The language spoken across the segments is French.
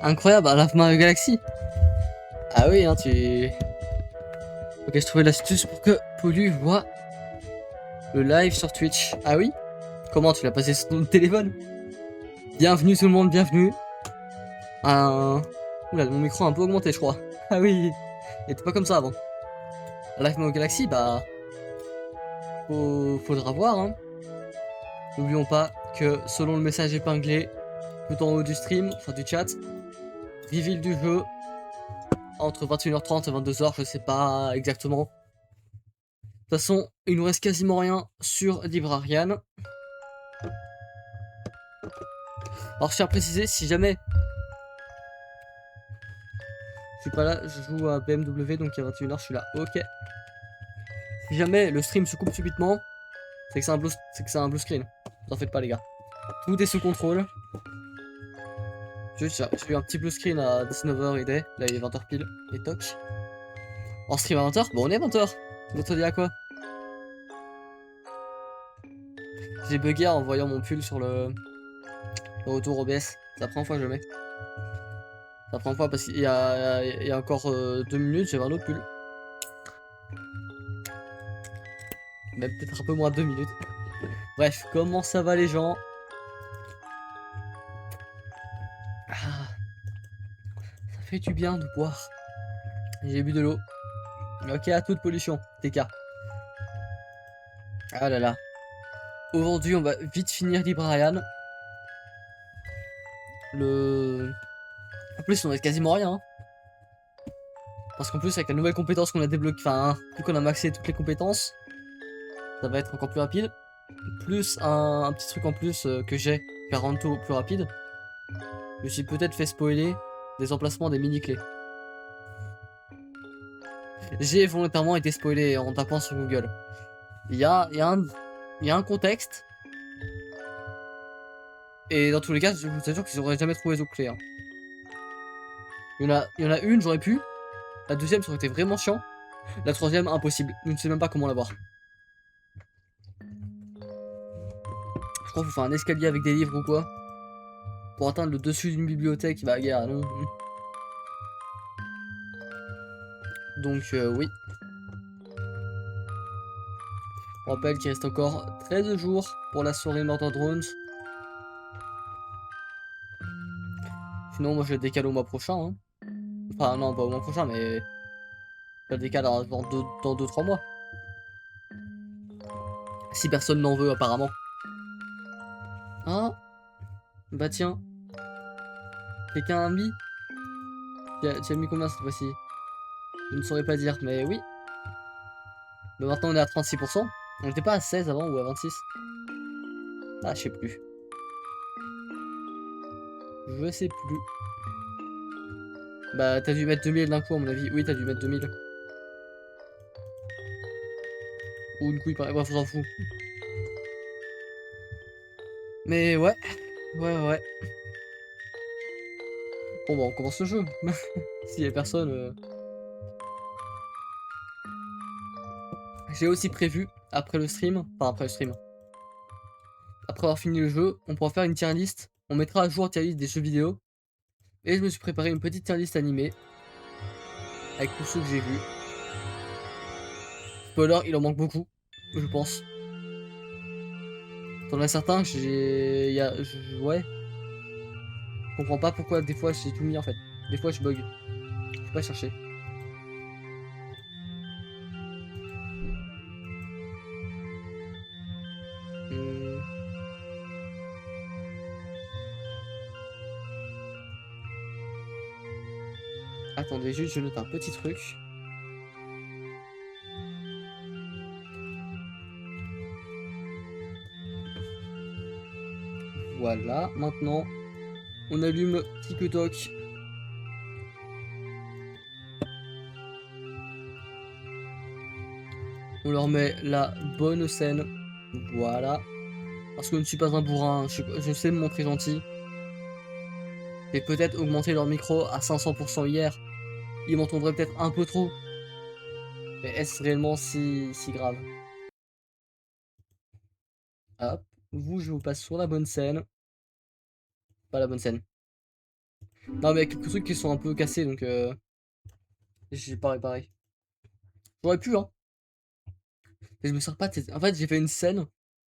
Incroyable, à la Mario Galaxy. Ah oui, hein, tu... Ok, je trouvais l'astuce pour que Pollu voit le live sur Twitch. Ah oui? Comment, tu l'as passé sur ton téléphone? Bienvenue tout le monde, bienvenue. Oula, mon micro a un peu augmenté, je crois. Ah oui, il était pas comme ça avant. Live Mario Galaxy, bah... Faudra voir, hein. N'oublions pas que selon le message épinglé tout en haut du stream, enfin du chat, reveal du jeu entre 21h30 et 22h, je sais pas exactement. De toute façon, il nous reste quasiment rien sur Librarian. Alors je tiens à préciser, si jamais je suis pas là, je joue à BMW, donc il y a 21h, je suis là, ok. Si jamais le stream se coupe subitement, c'est que c'est un blue screen. Vous en faites pas les gars. Tout est sous contrôle. J'ai eu un petit blue screen à 19h et là il est 20h pile, et toc. En stream à 20h, bon on est à 20h. Vous dit à quoi? J'ai bugué en voyant mon pull sur le retour OBS. C'est la première fois que je le mets. C'est la première fois parce qu'il y a encore 2 minutes, j'avais un autre pull. Même peut-être un peu moins de 2 minutes. Bref, comment ça va les gens? Ah, ça fait du bien de boire. J'ai bu de l'eau. Ok, à toute pollution, TK. Ah là là. Aujourd'hui, on va vite finir Librarian. En plus, on reste quasiment rien. Hein. Parce qu'en plus, avec la nouvelle compétence qu'on a débloquée, enfin, vu qu'on a maxé toutes les compétences, ça va être encore plus rapide. Plus un petit truc en plus que j'ai, faire un tour plus rapide. Je me suis peut-être fait spoiler des emplacements des mini-clés. J'ai volontairement été spoilé en tapant sur Google. Il y a un contexte. Et dans tous les cas, je vous assure qu'ils auraient jamais trouvé les autres clés. Hein. Il y en a une, j'aurais pu. La deuxième, ça aurait été vraiment chiant. La troisième, impossible. Je ne sais même pas comment l'avoir. Je crois qu'il faut faire un escalier avec des livres ou quoi. Pour atteindre le dessus d'une bibliothèque, bah gars, non. Donc oui. On rappelle qu'il reste encore 13 jours pour la soirée Murder Drones. Sinon, moi je le décale au mois prochain. Hein. Enfin, non, pas au mois prochain, mais je le décale dans 2-3 mois. Si personne n'en veut, apparemment. Ah, bah tiens. Quelqu'un a mis. Tu as mis combien cette fois-ci? Je ne saurais pas dire, mais oui. Mais maintenant on est à 36%. On n'était pas à 16 avant ou à 26? Ah, je sais plus. Je sais plus. Bah, t'as dû mettre 2000 d'un coup, à mon avis. Oui, t'as dû mettre 2000. Ou une couille, bref, on s'en fout. Mais ouais. Ouais. Bon, bah, on commence le jeu. S'il y a personne. J'ai aussi prévu, après le stream. Enfin, après le stream. Après avoir fini le jeu, on pourra faire une tier list. On mettra à jour la tier list des jeux vidéo. Et je me suis préparé une petite tier list animée. Avec tous ceux que j'ai vus. Spoiler, il en manque beaucoup. Je pense. T'en as certains, ouais. Je comprends pas pourquoi des fois j'ai tout mis en fait. Des fois je bug. Je peux pas chercher. Hum. Attendez, juste je note un petit truc. Voilà, maintenant on allume TikTok. On leur met la bonne scène. Voilà. Parce que je ne suis pas un bourrin, je sais me montrer gentil. J'ai peut-être augmenté leur micro à 500% hier. Ils m'entendraient peut-être un peu trop. Mais est-ce réellement si grave? Hop. Vous, je vous passe sur la bonne scène. Pas la bonne scène. Non, mais il y a quelques trucs qui sont un peu cassés, donc j'ai pas réparé. J'aurais pu, hein. Mais je me sers pas de cette... En fait, j'ai fait une scène,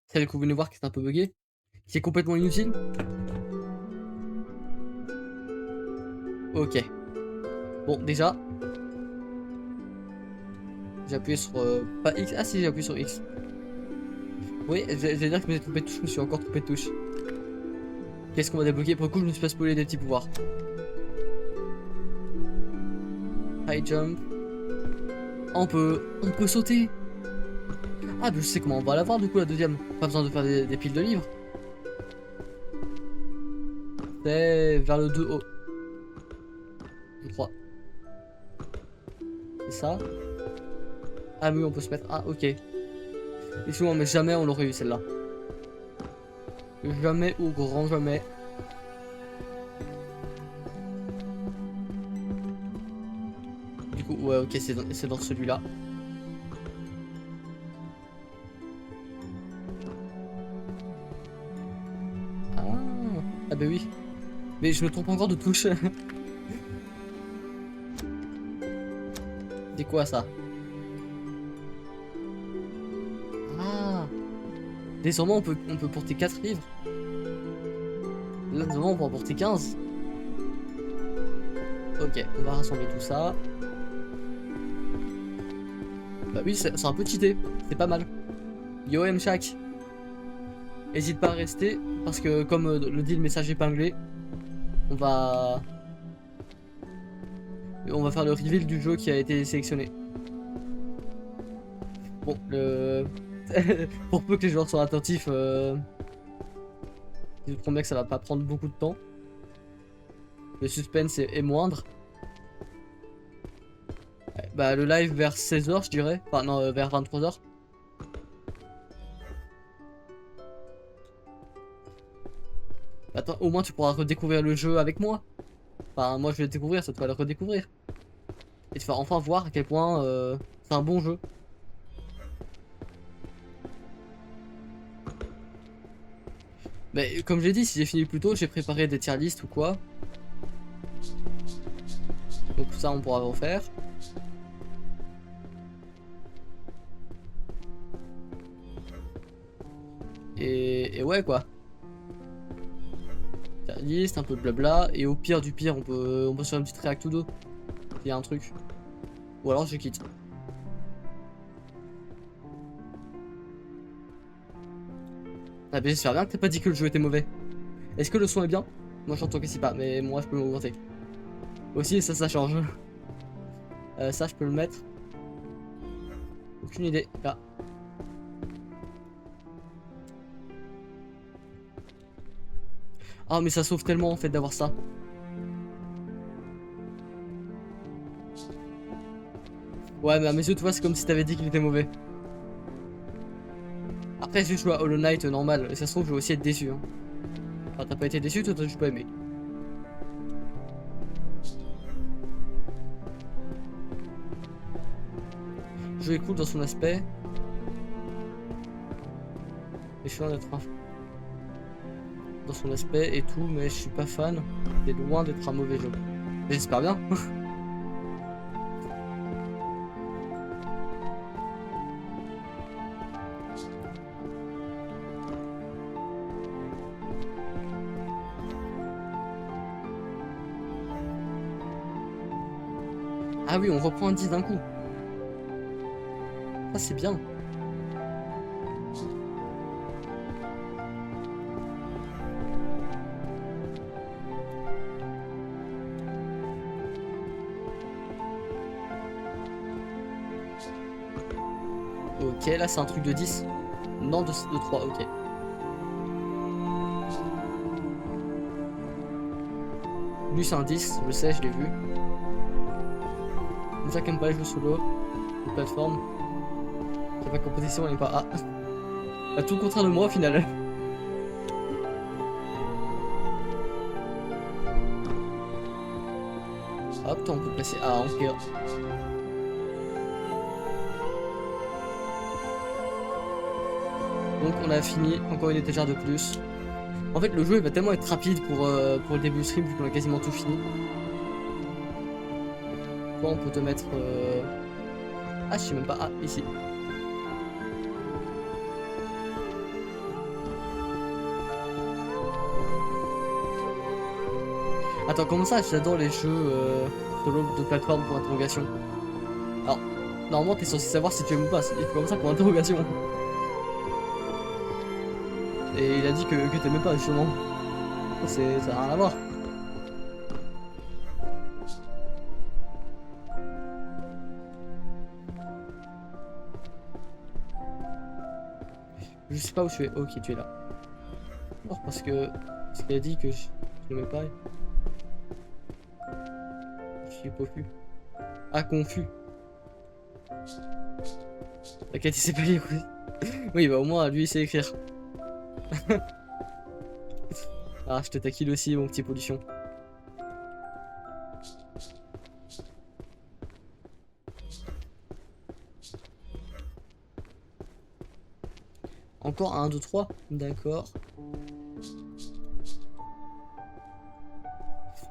celle que vous venez voir qui est un peu buggée, qui est complètement inutile. Ok. Bon, déjà, j'ai appuyé sur... pas X. Ah si, j'ai appuyé sur X. Oui, j'allais dire que je m'étais trompé de touche, je me suis encore trompé de touche. Qu'est-ce qu'on va débloquer? Pour le coup, je me suis pas spoilé des petits pouvoirs. High jump. Ah, on peut sauter. Ah, mais je sais comment on va l'avoir du coup la deuxième. Pas besoin de faire des piles de livres. C'est vers le 2 haut. Je crois. C'est ça. Ah oui, on peut se mettre. Ah, ok. Excuse-moi, mais jamais on l'aurait eu celle-là. Jamais au grand jamais. Du coup, ouais, ok, c'est dans celui-là. Ah, ah bah oui. Mais je me trompe encore de touche. C'est quoi ça? Ah. Désormais on peut porter 4 livres. Là désormais on peut en porter 15. Ok, on va rassembler tout ça. Bah oui, c'est un peu cheaté. C'est pas mal. Yo M-Shack. Hésite pas à rester. Parce que comme le dit le message épinglé, on va... On va faire le reveal du jeu qui a été sélectionné. Bon, pour peu que les joueurs soient attentifs, je te promets que ça va pas prendre beaucoup de temps. Le suspense est moindre. Ouais, bah le live vers 16h je dirais. Enfin non, vers 23h. Attends, au moins tu pourras redécouvrir le jeu avec moi. Enfin moi je vais le découvrir, ça tu vas le redécouvrir. Et tu vas enfin voir à quel point c'est un bon jeu. Mais comme j'ai dit, si j'ai fini plus tôt, j'ai préparé des tier list ou quoi. Donc ça on pourra refaire. Et ouais quoi. Tier list, un peu de blabla. Et au pire du pire, on peut se faire une petite react ou deux. Il y a un truc. Ou alors je quitte. Ah mais j'espère bien que t'as pas dit que le jeu était mauvais. Est-ce que le son est bien? Moi j'entends que c'est pas, mais moi je peux m'augmenter. Aussi ça change. Ça je peux le mettre. Aucune idée. Là. Ah mais ça sauve tellement en fait d'avoir ça. Ouais mais à mes yeux tu vois c'est comme si t'avais dit qu'il était mauvais. Après j'ai joué à Hollow Knight normal, et ça se trouve je vais aussi être déçu. Hein. Enfin t'as pas été déçu, toi t'as juste pas aimé. Le jeu est cool dans son aspect. Et je suis loin d'être dans son aspect et tout, mais je suis pas fan. C'est loin d'être un mauvais jeu. J'espère bien. Ah oui, on reprend un 10 d'un coup. Ça c'est bien. Ok, là c'est un truc de 10. Non, de 3, ok. Lui c'est un 10, je sais, je l'ai vu. Déjà qui aime pas les jeux solo, les plateformes. Qui a pas de compétition et pas... Ah. Bah, tout le contraire de moi au final. Hop, on peut passer à Empire. Donc on a fini, encore une étagère de plus. En fait, le jeu il va tellement être rapide pour le début du stream vu qu'on a quasiment tout fini. Toi, on peut te mettre... Ah, je sais même pas. Ah, ici. Attends, comment ça? J'adore les jeux solo de plateforme pour interrogation. Alors, normalement, t'es censé savoir si tu aimes ou pas. Il faut comme ça pour interrogation. Et il a dit que t'aimais pas, justement. Ça n'a rien à voir. Je sais pas où tu es. Ok, tu es là. Oh, parce qu'il a dit que je l'aimais pas. Je suis confus. Ah, confus. T'inquiète, il sait pas lire. Oui, bah au moins, lui, il sait écrire. Ah, je te taquine aussi, mon petit pollution. Encore un, 2, 3. D'accord.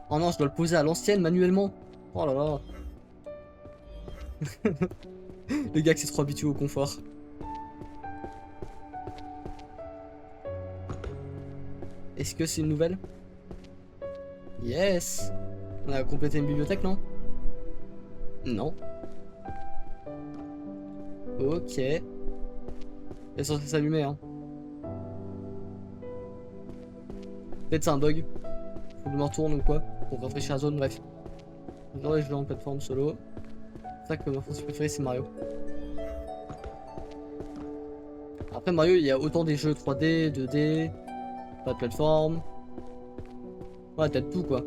Oh non, je dois le poser à l'ancienne manuellement. Oh là là. Le gars qui s'est trop habitué au confort. Est-ce que c'est une nouvelle? Yes. On a complété une bibliothèque, non? Non. Ok. Elle est censée s'allumer, hein. Peut-être c'est un bug. Faut que je me retourne ou quoi. Pour rafraîchir la zone, bref. J'adore les jeux en plateforme solo. C'est ça que ma franchise préférée, c'est Mario. Après Mario, il y a autant des jeux 3D, 2D, pas de plateforme. Ouais, t'as de tout quoi.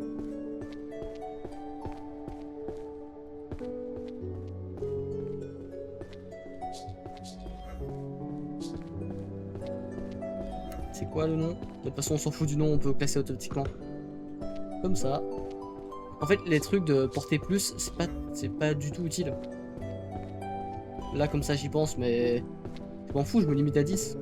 C'est quoi le nom? De toute façon, on s'en fout du nom, on peut classer automatiquement. Comme ça. En fait, les trucs de portée plus, c'est pas du tout utile. Là, comme ça, j'y pense, mais je m'en fous, je me limite à 10.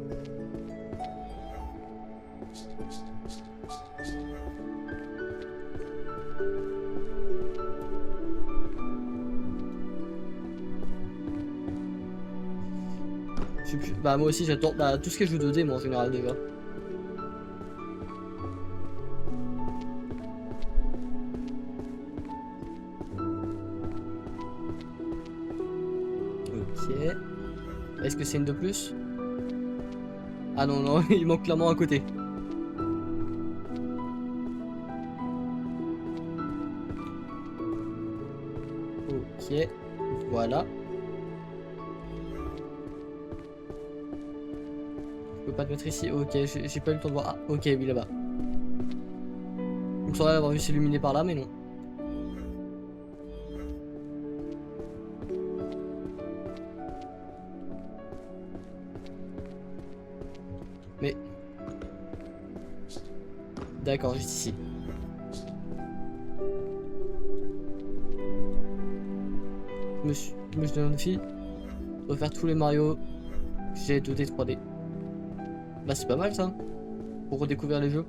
Bah, moi aussi, j'adore bah, tout ce qui est jeu 2D, moi en général, déjà. Ok. Est-ce que c'est une de plus? Ah non, non, il manque clairement un côté. Ok, voilà. Je peux pas te mettre ici. Ok, j'ai pas eu le temps de voir. Ah, ok, oui, là-bas. Il me semblait avoir vu s'illuminer par là, mais non. Mais... D'accord, juste ici. Je me suis donné un défi. Refaire tous les Mario que j'ai 2D, 3D. Bah c'est pas mal ça. Pour redécouvrir les jeux.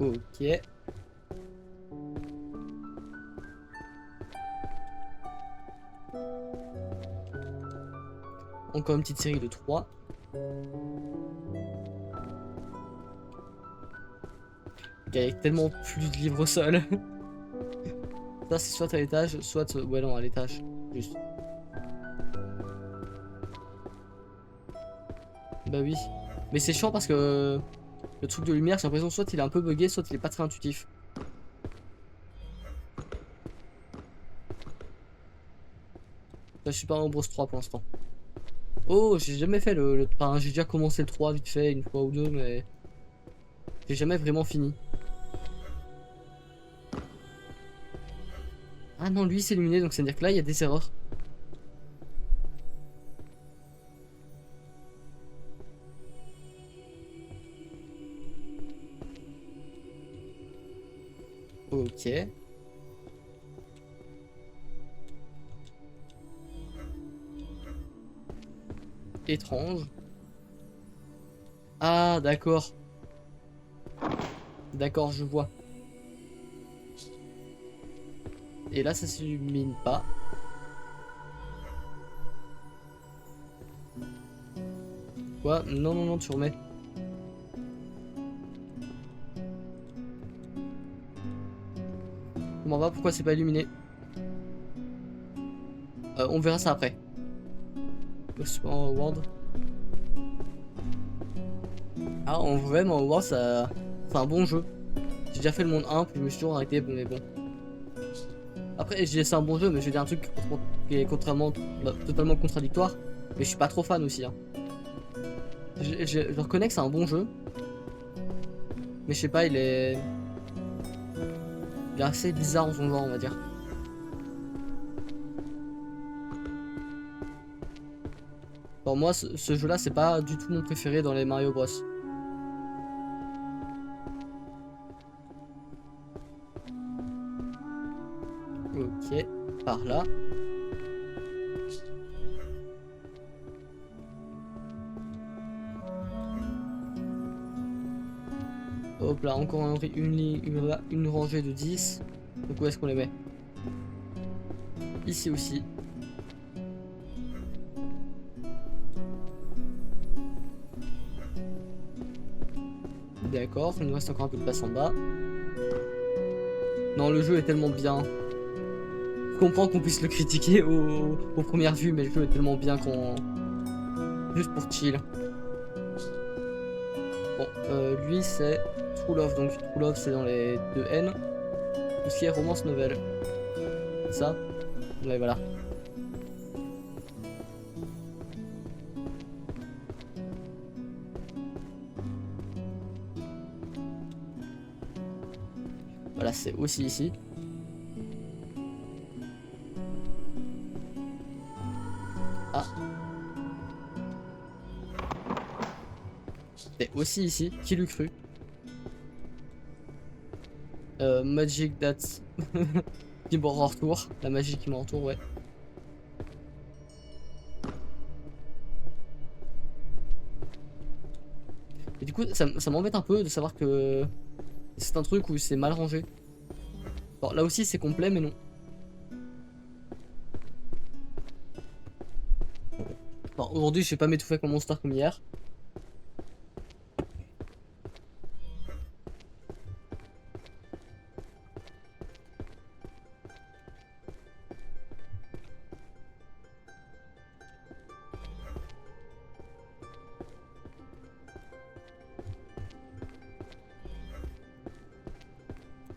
Ok. Encore une petite série de 3. Il y a tellement plus de livres au sol. Ça c'est soit à l'étage, soit... Ouais non, à l'étage. Juste. Bah oui. Mais c'est chiant parce que... Le truc de lumière, j'ai l'impression soit il est un peu bugué, soit il est pas très intuitif. Là, je suis pas en Bros 3 pour l'instant. Oh, j'ai jamais fait Enfin, j'ai déjà commencé le 3 vite fait, une fois ou deux, mais... J'ai jamais vraiment fini. Ah non, lui c'est illuminé, donc c'est à dire que là, il y a des erreurs. Ok. étrange. Ah, d'accord. D'accord, je vois. Et là, ça s'illumine pas. Quoi? Non, non, non, tu remets. Comment va? Pourquoi c'est pas illuminé? On verra ça après. En World. Ah, en vrai, mais World, ça... c'est un bon jeu. J'ai déjà fait le monde 1, puis je me suis toujours arrêté, bon, mais bon. Après, je dis c'est un bon jeu, mais je vais dire un truc qui est totalement contradictoire. Mais je suis pas trop fan aussi. Hein. Je reconnais que c'est un bon jeu. Mais je sais pas, il est assez bizarre en son genre, on va dire. Pour moi, ce jeu-là, c'est pas du tout mon préféré dans les Mario Bros. Ok, par là. Hop là, encore une rangée de 10. Donc où est-ce qu'on les met? Ici aussi. D'accord, il nous reste encore un peu de place en bas. Non, le jeu est tellement bien. Je comprends qu'on puisse le critiquer aux premières vues, mais le jeu est tellement bien qu'on... Juste pour chill. Bon, lui c'est True Love, donc True Love c'est dans les 2N. Tout ce qui est romance nouvelle. Ça? Ouais, voilà. Voilà, c'est aussi ici. Ah. C'est aussi ici. Qui l'eût cru? Magic That's... qui me retour. La magie qui me retour, ouais. Et du coup, ça m'embête un peu de savoir que c'est un truc où c'est mal rangé. Bon, là aussi c'est complet, mais non. Bon, aujourd'hui, je vais pas m'étouffer avec mon monster comme hier.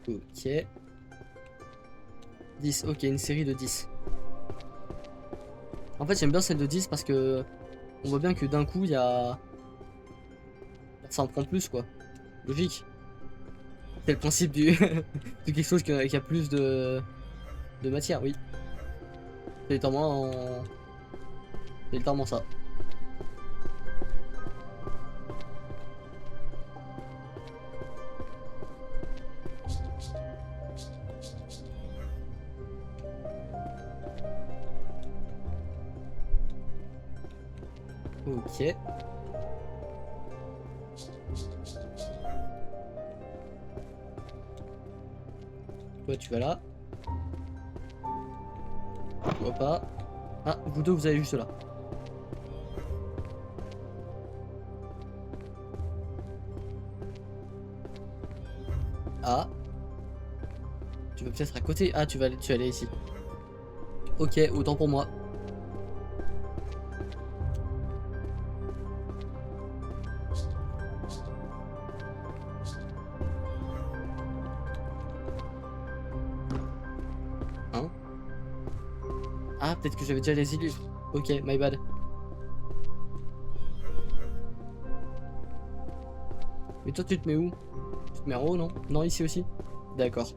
Ok. 10, ok, une série de 10. En fait, j'aime bien celle de 10 parce que on voit bien que d'un coup, il y a... ça en prend plus, quoi. Logique. C'est le principe du... de quelque chose qui a plus de matière, oui. C'est littéralement... C'est littéralement ça. Ok. Toi, tu vas là. Toi pas. Ah, vous deux, vous allez juste là. Ah. Tu vas peut-être à côté. Ah, tu vas aller ici. Ok, autant pour moi. Hein? Ah, peut-être que j'avais déjà les illustres. Ok, my bad. Mais toi, tu te mets où? Tu te mets en haut, non? Non, ici aussi? D'accord.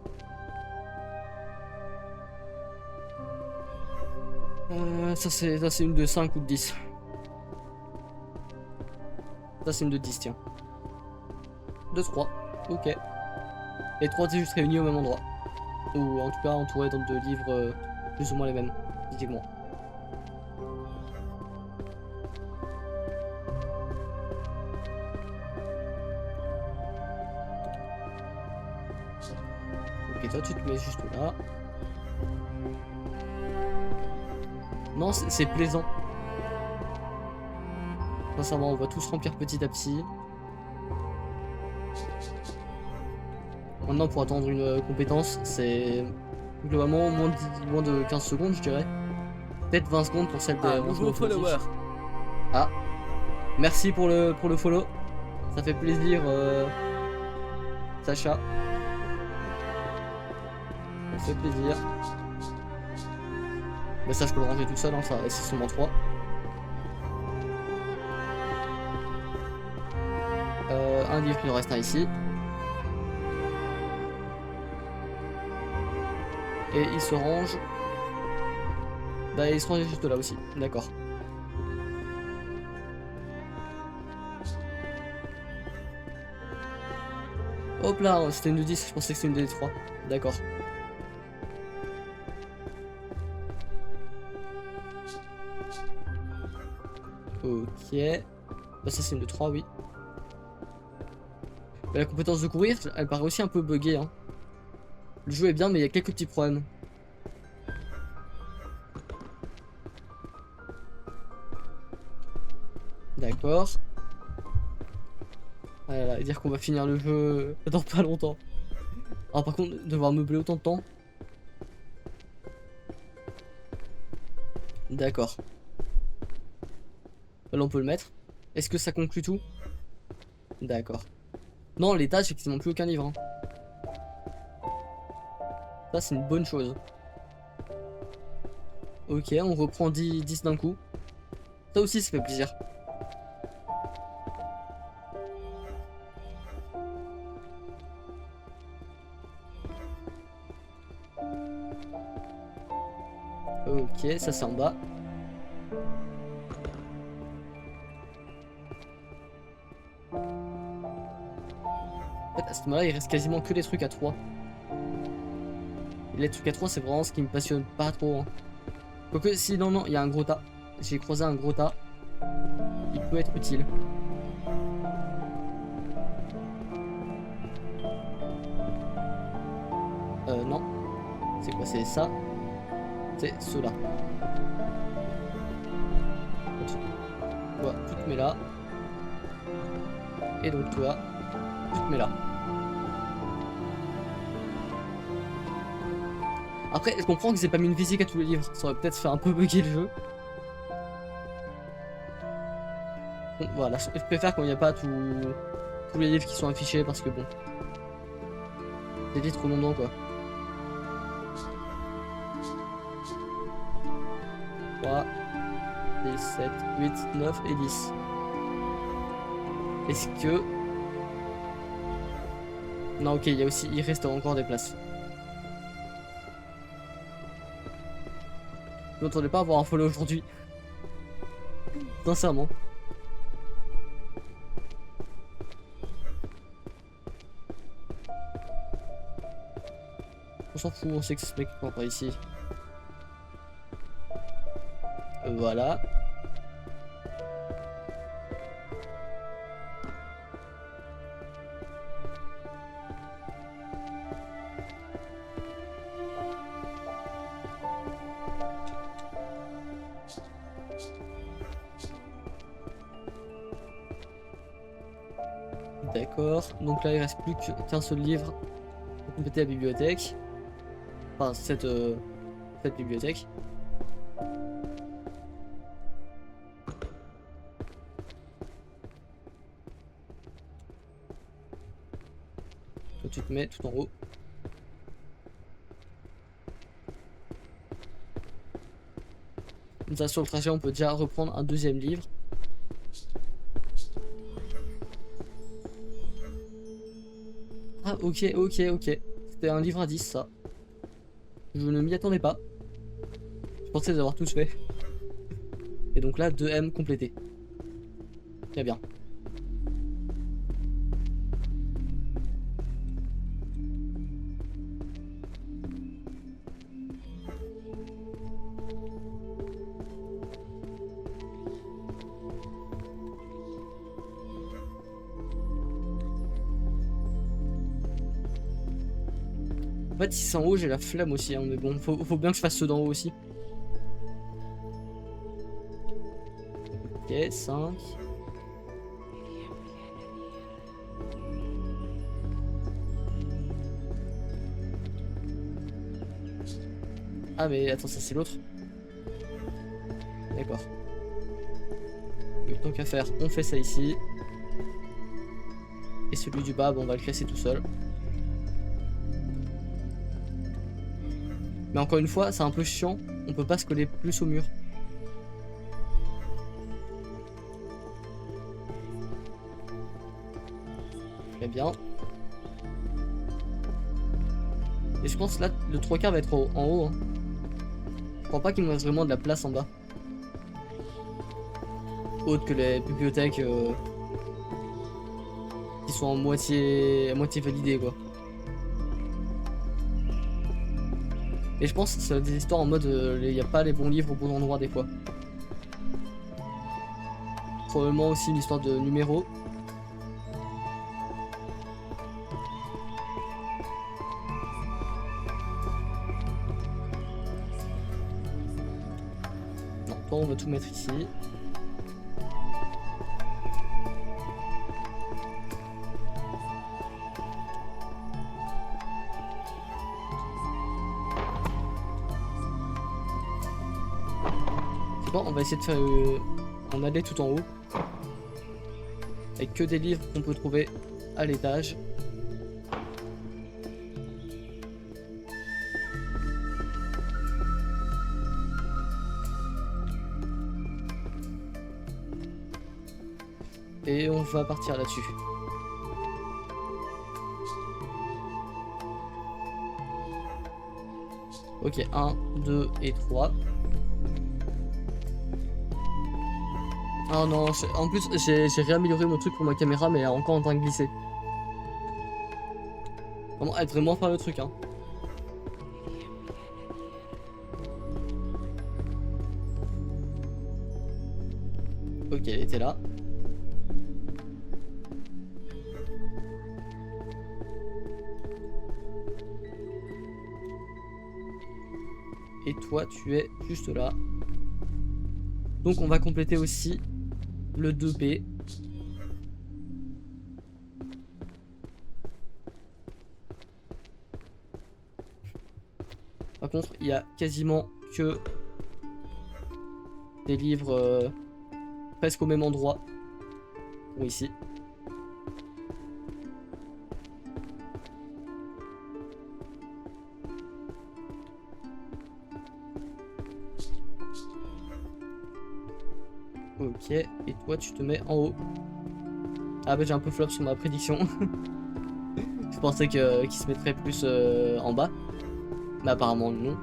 Ça c'est une de 5 ou de 10. Ça c'est une de 10, tiens. De 3. Ok. Les 3 c'est juste réunis au même endroit. Ou en tout cas entourés de livres plus ou moins les mêmes, physiquement. toi tu te mets juste là. Non, c'est plaisant. Sincèrement, on va tous remplir petit à petit. Maintenant, pour attendre une compétence, c'est globalement moins de 15 secondes, je dirais. Peut-être 20 secondes pour celle des Un lancements nouveau follower. automatiques. Ah, merci pour le follow. Ça fait plaisir, Sacha. Ça fait plaisir. Bah ça, je peux le ranger tout seul, hein, ça, c'est seulement 3. Un livre, il en reste un ici. Et il se range. Bah, il se range juste là aussi, d'accord. Hop là, c'était une de 10, je pensais que c'était une des 3. D'accord. Ok. Bah ça c'est une de 3, oui. Mais la compétence de courir, elle paraît aussi un peu buggée, hein. Le jeu est bien, mais il y a quelques petits problèmes. D'accord. Voilà, et dire qu'on va finir le jeu dans pas longtemps. Ah par contre, devoir meubler autant de temps. D'accord. Là on peut le mettre. Est-ce que ça conclut tout? D'accord. Non, les tâches, effectivement, plus aucun livre, hein. Ça, c'est une bonne chose. Ok, on reprend 10 d'un coup. Ça aussi, ça fait plaisir. Ok, ça c'est en bas. En fait, à ce moment-là, il reste quasiment que les trucs à 3. Et les trucs à 3, c'est vraiment ce qui me passionne pas trop, hein. Quoique, si, non, non, il y a un gros tas. J'ai croisé un gros tas. Il peut être utile. Non. C'est quoi? C'est ça. C'est ceux-là. Toi, tu te mets là. Et donc toi, tu te mets là. Après, je comprends qu'ils aient pas mis une physique à tous les livres. Ça aurait peut-être fait un peu bugger le jeu. Bon, voilà, je préfère quand il n'y a pas tous les livres qui sont affichés parce que bon. C'est vite redondant quoi. 3, 6, 7, 8, 9 et 10. Est-ce que... Non, ok, il reste encore des places. Je m'attendais pas à avoir un follow aujourd'hui. Sincèrement. On s'en fout, on sait que ce mec ne pas ici. Voilà. D'accord. Donc là, il reste plus qu'un seul livre pour compléter la bibliothèque. Enfin, cette bibliothèque. Toi, tu te mets tout en haut. Comme ça, sur le trajet, on peut déjà reprendre un deuxième livre. Ah, ok, ok, ok. C'était un livre à 10, ça. Je ne m'y attendais pas. Je pensais les avoir tous fait. Et donc là, 2M complété. Très bien. fait, si c'est en haut, j'ai la flemme aussi, hein, mais bon, faut bien que je fasse ceux d'en haut aussi. Ok, 5. Ah, mais attends, ça c'est l'autre. D'accord. Tant qu'à faire, on fait ça ici. Et celui du bas, bon, on va le casser tout seul. Mais encore une fois, c'est un peu chiant. On peut pas se coller plus au mur. Très bien. Et je pense là, le 3/4 va être en haut. Hein. Je crois pas qu'il nous reste vraiment de la place en bas. Autre que les bibliothèques qui sont à moitié validées, quoi. Et je pense que c'est des histoires en mode il n'y a pas les bons livres au bon endroit des fois. Probablement aussi une histoire de numéro. Non, toi on va tout mettre ici. C'est bon, on va essayer de faire un allée tout en haut. Avec que des livres qu'on peut trouver à l'étage. Et on va partir là-dessus. Ok, 1, 2 et 3. Ah non, en plus j'ai réamélioré mon truc pour ma caméra mais elle est encore en train de glisser. Vraiment, elle devrait moins faire le truc hein. Ok, elle était là. Et toi tu es juste là. Donc on va compléter aussi le 2B. Par contre, il y a quasiment que des livres presque au même endroit. Ou ici. Ok, et toi tu te mets en haut. Ah bah j'ai un peu flop sur ma prédiction. Je pensais qu'il se mettrait plus en bas. Mais apparemment non.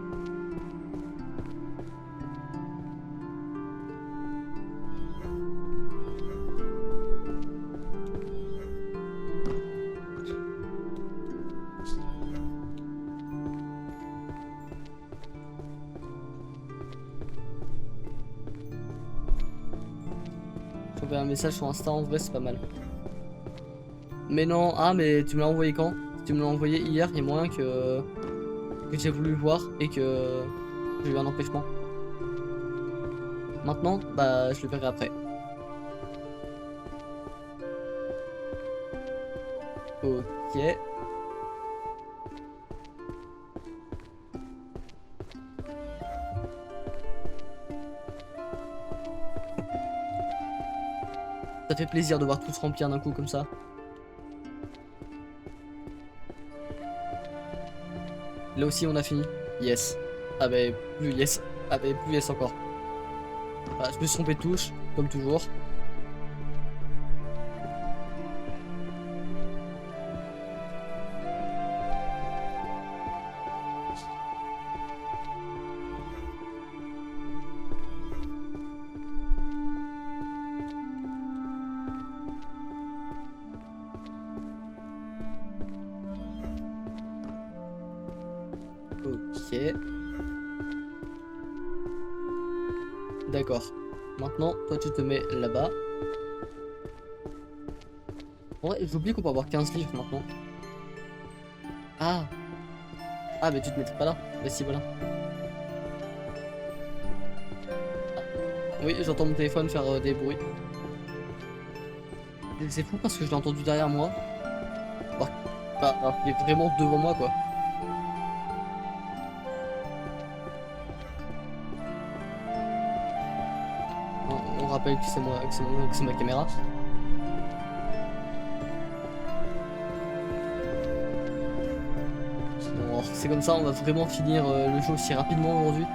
Trouver un message sur Insta en vrai c'est pas mal. Mais non, ah mais tu me l'as envoyé quand? Si tu me l'as envoyé hier, il y a moyen que j'ai voulu le voir et que j'ai eu un empêchement. Maintenant, bah je le verrai après. Ok. Ça fait plaisir de voir tout se remplir d'un coup comme ça. Là aussi on a fini. Yes. Ah bah plus yes. Ah bah plus yes encore. Voilà, je me suis trompé de touche, comme toujours. Ok. D'accord. Maintenant, toi tu te mets là-bas. En vrai, j'oublie qu'on peut avoir 15 livres maintenant. Ah. Ah, mais tu te mettrais pas là. Bah si, voilà. Oui, j'entends mon téléphone faire des bruits. C'est fou parce que je l'ai entendu derrière moi. Alors qu'il est vraiment devant moi, quoi. On rappelle que c'est moi, que c'est ma caméra. Bon, c'est comme ça, on va vraiment finir le jeu aussi rapidement aujourd'hui.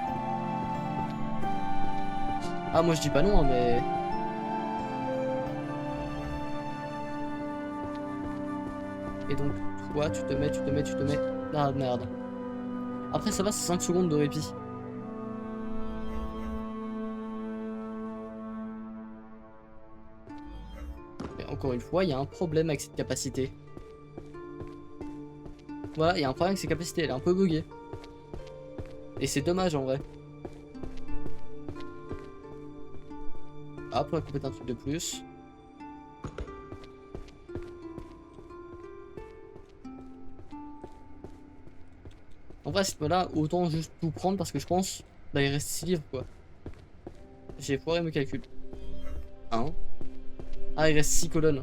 Ah, moi je dis pas non, hein, mais... Et donc, toi, tu te mets... Ah, merde. Après, ça va, c'est 5 secondes de répit. Et encore une fois, il y a un problème avec cette capacité. Voilà, il y a un problème avec cette capacité, elle est un peu buggée. Et c'est dommage en vrai. Hop, on va compléter un truc de plus. En vrai, à ce moment-là, autant juste tout prendre parce que je pense, bah, il reste 6 livres quoi. J'ai foiré mes calculs. 1. Ah, il reste 6 colonnes.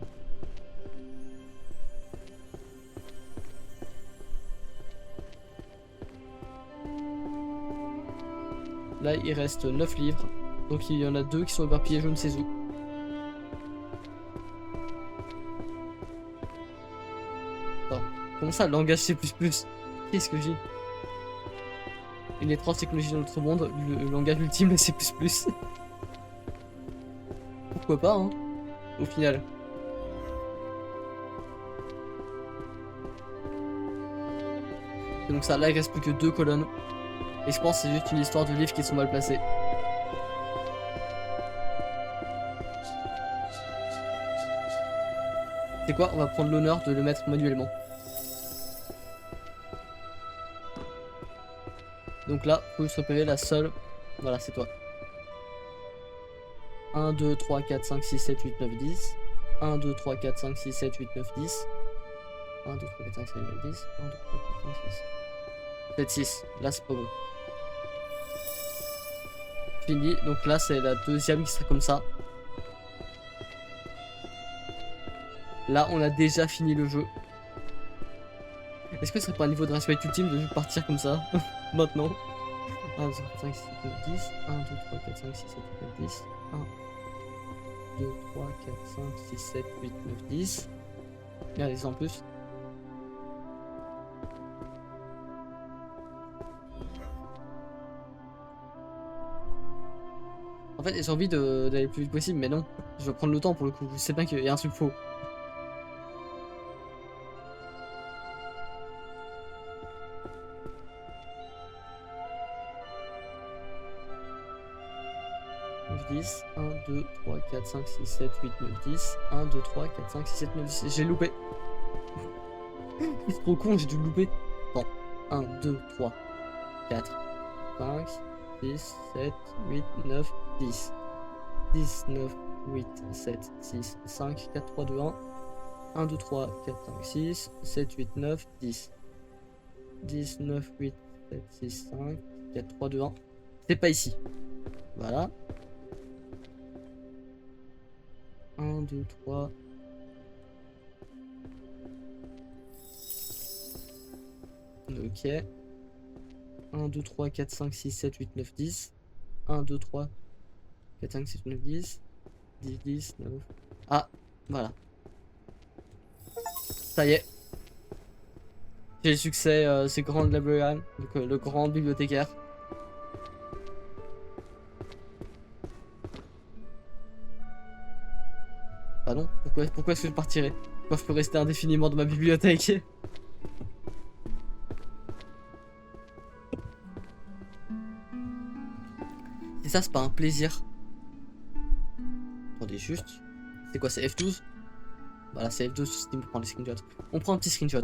Là, il reste 9 livres. Donc il y en a 2 qui sont éparpillés, je ne sais où. Attends, comment ça, langage C++? Qu'est-ce que j'ai? Une étrange technologie dans notre monde, le langage ultime, le C++. Pourquoi pas, hein, au final. Et donc ça, là, il reste plus que 2 colonnes. Et je pense que c'est juste une histoire de livres qui sont mal placés. C'est quoi? On va prendre l'honneur de le mettre manuellement. Donc là, faut juste repérer la seule. Voilà, c'est toi. 1, 2, 3, 4, 5, 6, 7, 8, 9, 10. 1, 2, 3, 4, 5, 6, 7, 8, 9, 10. 1, 2, 3, 4, 5, 6, 7, 8, 9, 10. 1, 2, 3, 4, 5, 6. 7, 6. Là, c'est pas bon. Fini. Donc là, c'est la deuxième qui sera comme ça. Là, on a déjà fini le jeu. Est-ce que ce serait pas un niveau de respect ultime de juste partir comme ça maintenant? 1, 2, 3, 5, 6, 7, 8, 9, 10. 1, 2, 3, 4, 5, 6, 7, 8, 9, 10. 1, 2, 3, 4, 5, 6, 7, 8, 9, 10. Regardez ça en plus. En fait, j'ai envie d'aller le plus vite possible, mais non. Je vais prendre le temps pour le coup. Je sais bien qu'il y a un truc faux. Donc 10, 1, 2, 3, 4, 5, 6, 7, 8, 9, 10. 1, 2, 3, 4, 5, 6, 7, 9, 10. J'ai loupé. C'est trop con, j'ai dû le louper. Bon, 1, 2, 3, 4, 5, 6, 7, 8, 9, 10. 10, 9, 8, 7, 6, 5, 4, 3, 2, 1. 1, 2, 3, 4, 5, 6, 7, 8, 9, 10. 10, 9, 8, 7, 6, 5, 4, 3, 2, 1. C'est pas ici. Voilà. 1, 2, 3. Ok. 1, 2, 3, 4, 5, 6, 7, 8, 9, 10. 1, 2, 3, 4, 5, 6, 9, 10. 10, 10, 9. Ah, voilà. Ça y est. J'ai le succès, c'est Grand Librarian, donc le grand bibliothécaire. Ah non, pourquoi est-ce que je partirais? Pourquoi je peux rester indéfiniment dans ma bibliothèque? Et ça, c'est pas un plaisir. Attendez juste. C'est quoi, c'est F12? Voilà, c'est F12 sur Steam pour prendre les screenshots. On prend un petit screenshot.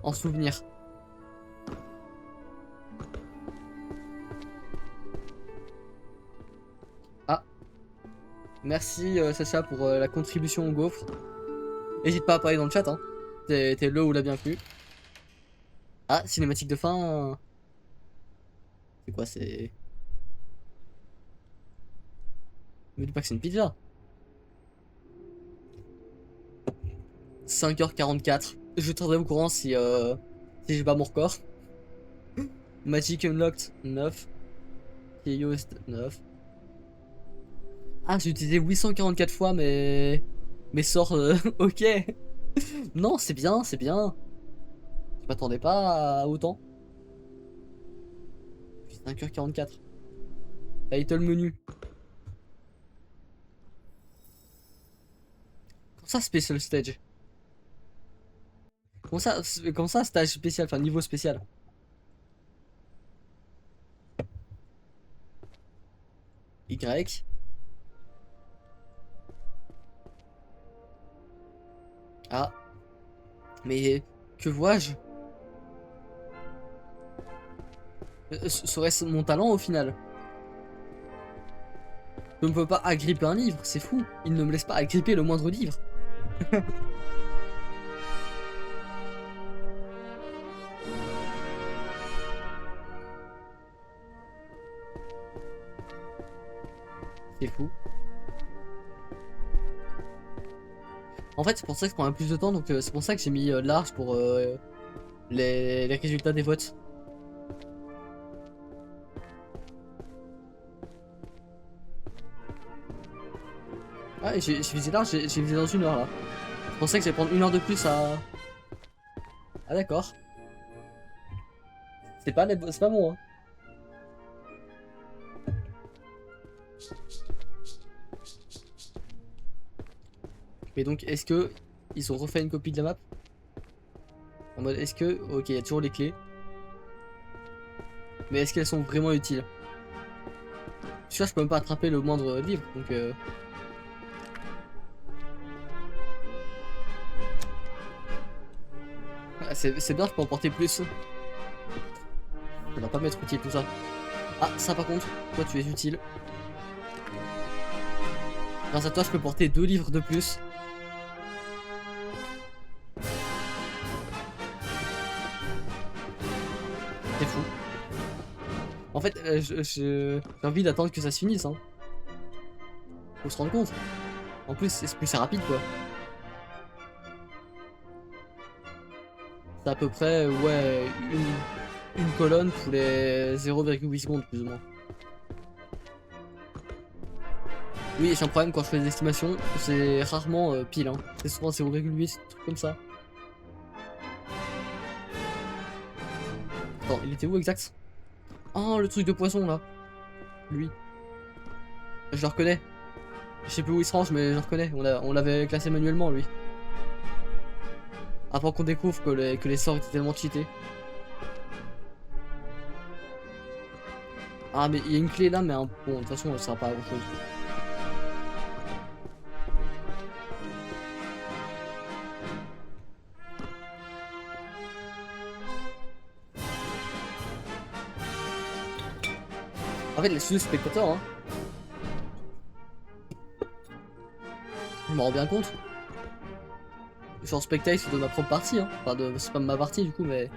En souvenir. Ah. Merci Sacha pour la contribution au gaufre. N'hésite pas à parler dans le chat, hein. T'es le ou la bienvenue. Ah, cinématique de fin. C'est quoi, c'est... Me dis pas que c'est une pizza. 5h44. Je te tiendrai au courant si j'ai pas mon record. Magic Unlocked 9. Key used 9. Ah, j'ai utilisé 844 fois mes sorts. Ok. Non, c'est bien, c'est bien. Je m'attendais pas à autant. 5h44. Title menu. Comment ça, special stage? Comment ça stage spécial? Enfin, niveau spécial. Y. Ah. Mais que vois-je? Serait-ce mon talent au final? Je ne peux pas agripper un livre, c'est fou. Il ne me laisse pas agripper le moindre livre. C'est fou. En fait, c'est pour ça que ça prend un plus de temps, donc c'est pour ça que j'ai mis large pour les résultats des votes. Ah, j'ai visé large, j'ai visé dans 1 heure là. Je pensais que j'allais prendre 1 heure de plus à. Ah, d'accord. C'est pas bon, hein. Mais donc, est-ce que ils ont refait une copie de la map? En mode, est-ce que. Ok, il y a toujours les clés. Mais est-ce qu'elles sont vraiment utiles? Sûr, je peux même pas attraper le moindre livre, donc ah, c'est bien, je peux en porter plus. Ça va pas m'être utile tout ça. Ah, ça par contre, toi tu es utile. Grâce à toi, je peux porter 2 livres de plus. C'est fou. En fait, j'ai envie d'attendre que ça se finisse, hein. Faut se rendre compte. En plus, c'est rapide quoi. C'est à peu près, ouais, une colonne tous les 0,8 secondes plus ou moins. Oui, j'ai un problème quand je fais des estimations, c'est rarement pile, hein. C'est souvent 0,8, truc comme ça. Attends, il était où exact? Oh, le truc de poisson là. Lui. Je le reconnais. Je sais plus où il se range, mais je le reconnais. On l'avait classé manuellement lui. Avant qu'on découvre que les sorts étaient tellement cheatés. Ah, mais il y a une clé là, mais bon, de toute façon, ça sert pas à grand chose. En fait, les spectateurs, hein. Je m'en rends bien compte. Je suis en spectacle de ma propre partie, hein. Enfin, c'est pas de ma partie du coup, mais.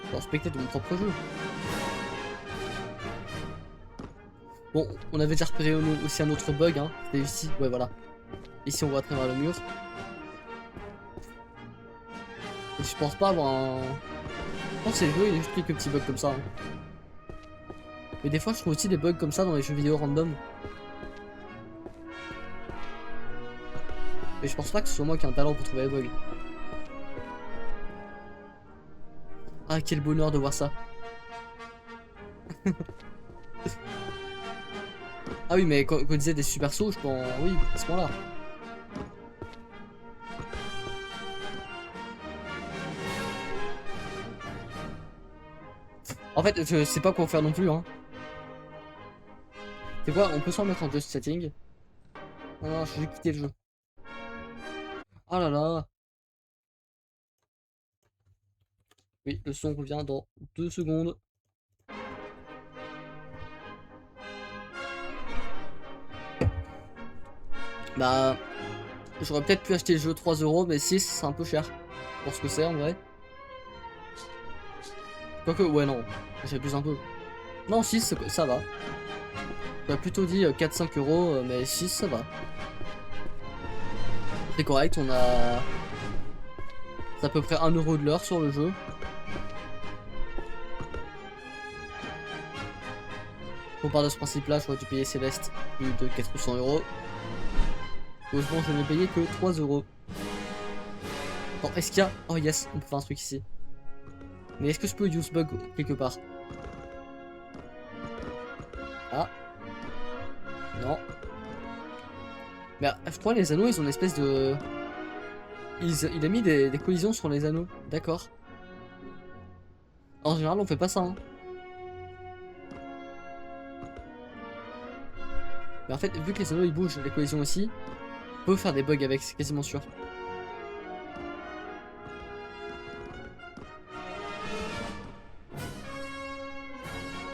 Je suis en spectacle de mon propre jeu. Bon, on avait déjà repéré aussi un autre bug, hein. C'était ici, ouais, voilà. Ici, on voit à travers le mur. Et je pense pas avoir un. Je pense que c'est le jeu, il y a juste quelques petits bugs comme ça, hein. Mais des fois, je trouve aussi des bugs comme ça dans les jeux vidéo random. Mais je pense pas que ce soit moi qui ai un talent pour trouver les bugs. Ah, quel bonheur de voir ça. Ah oui, mais quand on disait des super sauts, je pense. Oui, à ce moment-là. En fait, je sais pas quoi faire non plus, hein. C'est quoi? On peut s'en mettre en deux settings. Non, non, je vais quitter le jeu. Oh là là. Oui, le son revient dans 2 secondes. Bah, j'aurais peut-être pu acheter le jeu 3 euros, mais 6, c'est un peu cher. Pour ce que c'est en vrai. Quoique, ouais, non. J'abuse un peu. Non, 6, ça va. J'aurais plutôt dit 4-5 euros, mais 6, ça va. C'est correct, on a... C'est à peu près 1 euro de l'heure sur le jeu. On part de ce principe-là, j'aurais dû payer Céleste plus de 400 euros. Heureusement, je n'ai payé que 3 euros. Bon, est-ce qu'il y a... Oh yes, on peut faire un truc ici. Mais est-ce que je peux use bug quelque part? Ah. Non. Mais je crois que les anneaux, ils ont une espèce de... Il a mis des collisions sur les anneaux. D'accord. En général, on fait pas ça, hein. Mais en fait, vu que les anneaux ils bougent, les collisions aussi, on peut faire des bugs avec, c'est quasiment sûr.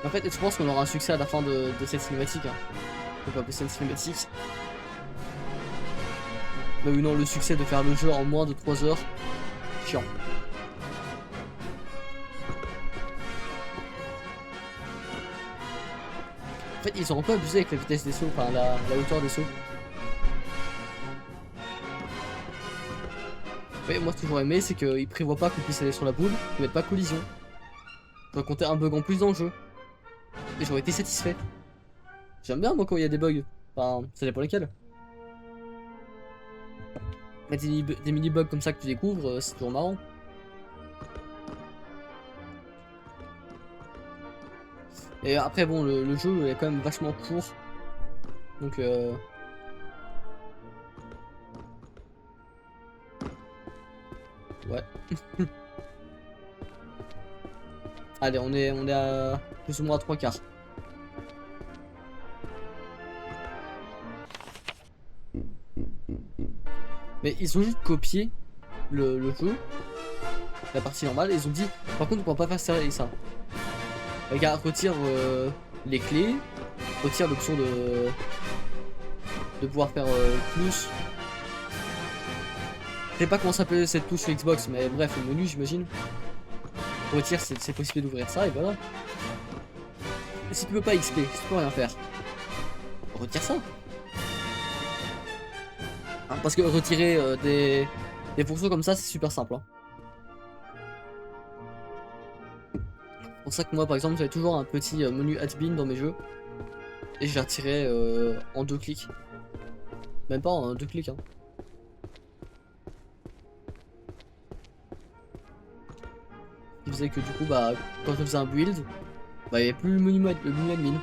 En fait, je pense qu'on aura un succès à la fin de cette cinématique. Hein. On peut appeler ça une cinématique. Mais oui, non, le succès de faire le jeu en moins de 3 heures, chiant. En fait, ils ont un peu abusé avec la vitesse des sauts, enfin la hauteur des sauts. Mais moi, ce que j'aurais aimé, c'est qu'ils prévoient pas qu'on puisse aller sur la boule, ils mettent pas collision. J'aurais compté un bug en plus dans le jeu. Et j'aurais été satisfait. J'aime bien, moi, quand il y a des bugs. Enfin, ça dépend lesquels. Mais des mini-bugs comme ça que tu découvres, c'est toujours marrant. Et après, bon, le jeu est quand même vachement court. Donc, ouais. Allez, on est à plus ou moins à 3/4. Mais ils ont juste copié le jeu, la partie normale, et ils ont dit, par contre, on pourra pas faire ça et ça. Regarde, retire les clés, retire l'option de pouvoir faire plus. Je sais pas comment s'appelle cette touche sur Xbox, mais bref, le menu, j'imagine. Retire, c'est possible d'ouvrir ça, et voilà. Et si tu peux pas XP, si tu peux rien faire, retire ça. Hein, parce que retirer des fonctions comme ça, c'est super simple. Hein. C'est pour ça que moi, par exemple, j'avais toujours un petit menu admin dans mes jeux. Et je l'ai retiré en 2 clics. Même pas en 2 clics. Hein. Ce qui faisait que du coup, bah, quand je faisais un build, bah, il n'y avait plus le menu admin.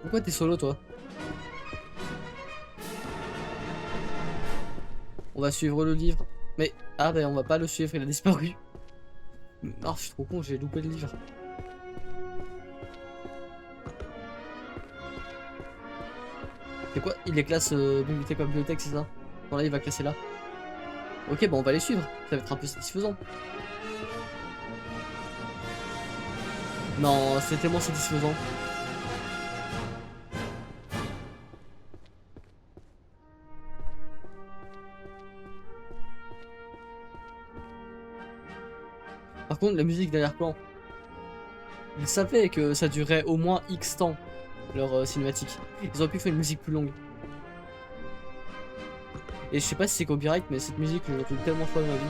Pourquoi t'es solo, toi? On va suivre le livre. Mais, ah bah on va pas le suivre, il a disparu. Ah, je suis trop con, j'ai loupé le livre. C'est quoi? Il les classe bibliothèque par bibliothèque, c'est ça? Non, là il va classer là. Ok, bah on va les suivre, ça va être un peu satisfaisant. Non, c'est tellement satisfaisant. Par contre, la musique d'arrière-plan, ils savaient que ça durait au moins X temps, leur cinématique. Ils auraient pu faire une musique plus longue. Et je sais pas si c'est copyright, mais cette musique, je l'ai entendue tellement fois dans ma vie.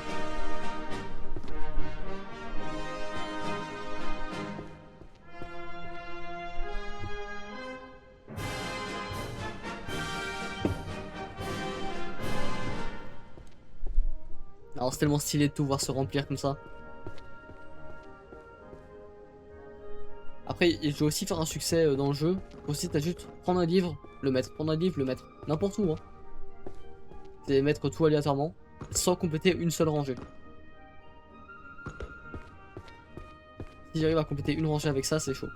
Alors c'est tellement stylé de tout voir se remplir comme ça. Après, je vais aussi faire un succès dans le jeu. Aussi, t'as juste prendre un livre, le mettre, prendre un livre, le mettre. N'importe où, hein. C'est mettre tout aléatoirement, sans compléter une seule rangée. Si j'arrive à compléter une rangée avec ça, c'est chaud.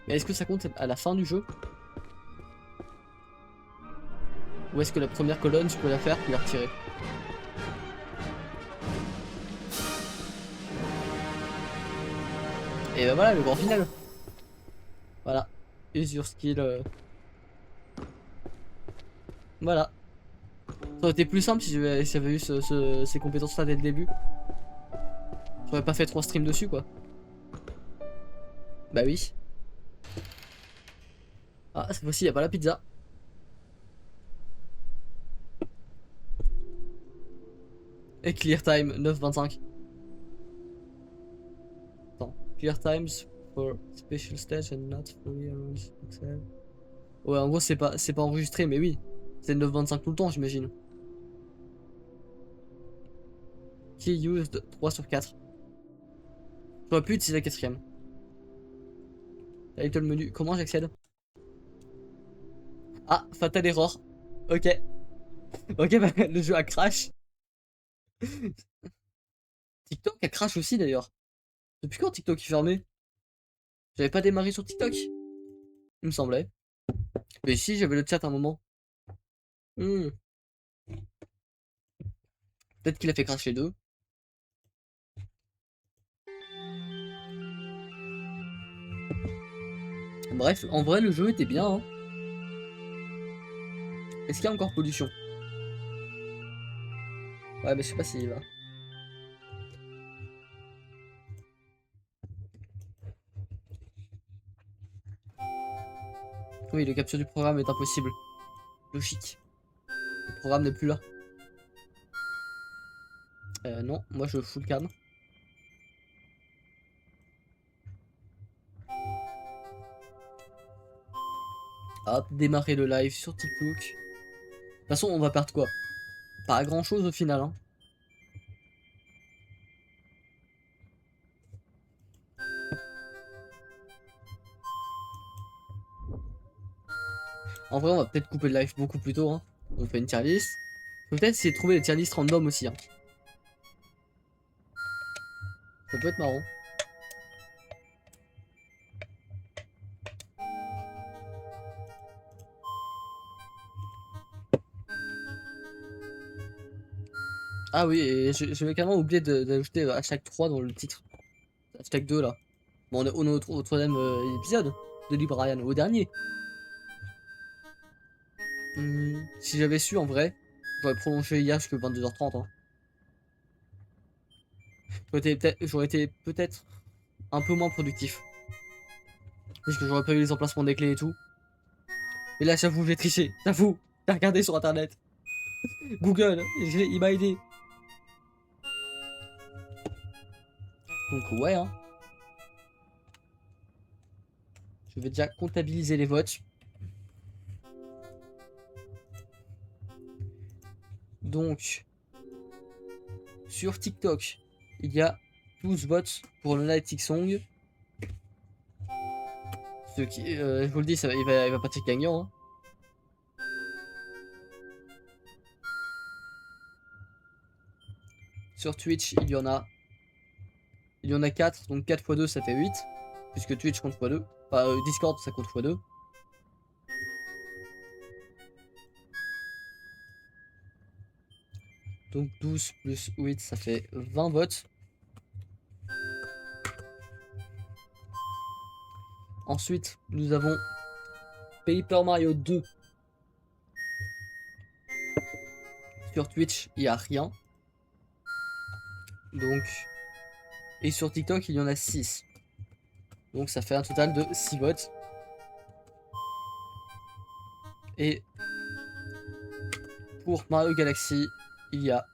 Mais est-ce que ça compte à la fin du jeu? Ou est-ce que la première colonne, tu peux la faire puis la retirer? Et ben voilà, le grand final. use your skill. Voilà. Ça aurait été plus simple si j'avais eu ces compétences là dès le début. J'aurais pas fait 3 streams dessus quoi. Bah oui. Ah, cette fois-ci, y a pas la pizza. Et clear time, 9,25. Attends. Clear times for special stage and not fully arranged. Ouais, en gros, c'est pas enregistré, mais oui. C'est 9,25 tout le temps, j'imagine. Key used 3 sur 4. J'aurais pu utiliser la quatrième. Title menu. Comment j'accède? Ah, fatal error. Ok. Ok, bah, le jeu a crash. TikTok a crash aussi d'ailleurs. Depuis quand TikTok est fermé? J'avais pas démarré sur TikTok. Il me semblait. Mais si, j'avais le chat à un moment. Hmm. Peut-être qu'il a fait crash les deux. Bref, en vrai, le jeu était bien. Hein. Est-ce qu'il y a encore pollution? Ouais, mais je sais pas s'il y va. Oui, le capture du programme est impossible. Logique. Le programme n'est plus là. Non, moi je full cam. Hop, démarrer le live sur TikTok. De toute façon, on va perdre quoi? Pas grand chose au final. Hein. En vrai, on va peut-être couper le live beaucoup plus tôt. Hein. On fait une tier list. Peut-être essayer de trouver des tier list random aussi. Hein. Ça peut être marrant. Ah oui, et je vais carrément oublier d'ajouter hashtag 3 dans le titre. Hashtag 2 là. Bon, on est au troisième épisode de Lee Brian, au dernier. Si j'avais su en vrai, j'aurais prolongé hier jusqu'à 22h30. Hein. J'aurais été peut-être un peu moins productif. Parce que j'aurais pas eu les emplacements des clés et tout. Mais là, j'avoue, j'ai triché. J'avoue, j'ai regardé sur internet. Google, il m'a aidé. Donc, ouais, hein. Je vais déjà comptabiliser les votes. Donc, sur TikTok, il y a 12 votes pour le Night Song. Ce qui, je vous le dis, il va partir gagnant. Hein. Sur Twitch, il y en a 4, donc 4 x 2 ça fait 8. Puisque Twitch compte x 2. Enfin, Discord ça compte x 2. Donc 12 plus 8 ça fait 20 votes. Ensuite, nous avons Paper Mario 2. Sur Twitch, il n'y a rien. Donc, et sur TikTok, il y en a 6. Donc ça fait un total de 6 votes. Et pour Mario Galaxy, il y a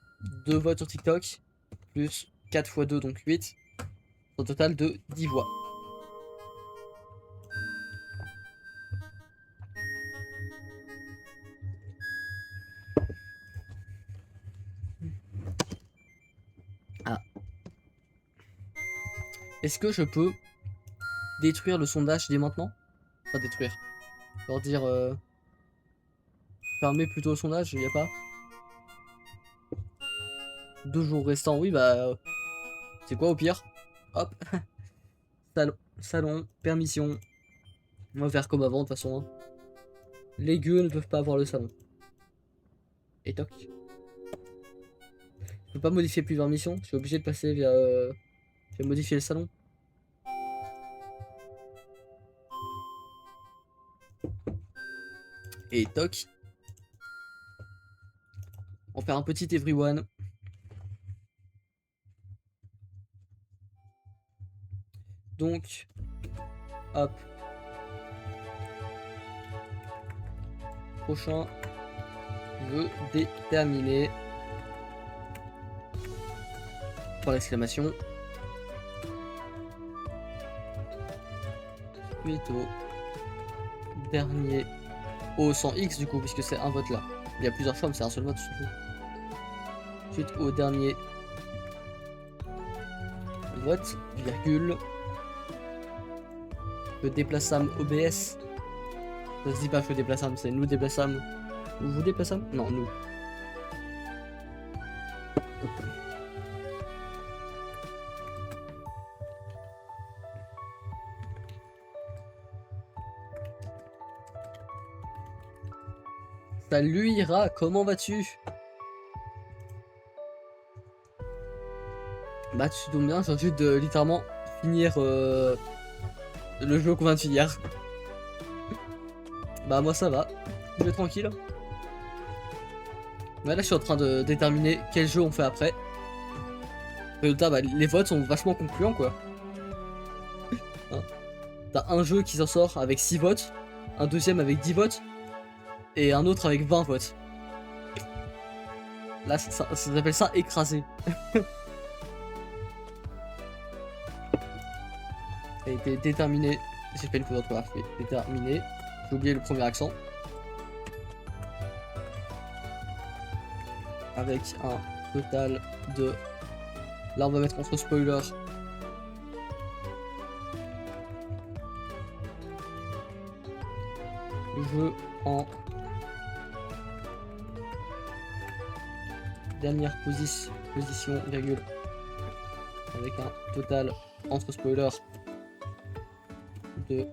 2 votes sur TikTok, plus 4 x 2, donc 8. Au total de 10 voix. Ah. Est-ce que je peux détruire le sondage dès maintenant? Pas détruire. Leur dire... fermer plutôt le sondage, il n'y a pas 2 jours restants, oui bah... c'est quoi au pire? Hop. Salon, permission. On va faire comme avant de toute façon. Hein. Les gueux ne peuvent pas avoir le salon. Et toc. Je peux pas modifier plusieurs missions, je suis obligé de passer via... je vais modifier le salon. Et toc. On va faire un petit everyone. Donc, hop. Prochain jeu déterminé. Par l'exclamation. Suite au dernier. Au 100x du coup, puisque c'est un vote là. Il y a plusieurs choix, mais c'est un seul vote surtout. Suite au dernier vote, virgule. Le déplaçam OBS. Ça se dit pas que déplaçam, c'est nous déplaçam. Ou vous déplaçam? Non, nous. Salut Ira, comment vas-tu? Bah tu tombes bien, j'ai juste de littéralement finir le jeu qu'on vient de finir. Bah moi ça va, je vais tranquille. Bah là je suis en train de déterminer quel jeu on fait après. Résultat, bah, les votes sont vachement concluants quoi. Hein. T'as un jeu qui s'en sort avec 6 votes, un deuxième avec 10 votes, et un autre avec 20 votes. Là ça s'appelle ça écrasé. Ça a été déterminé. J'ai fait une faute d'orthographe, mais déterminé. J'ai oublié le premier accent. Avec un total de... Là on va mettre entre spoiler. Le jeu en dernière position, virgule. Avec un total entre spoiler de...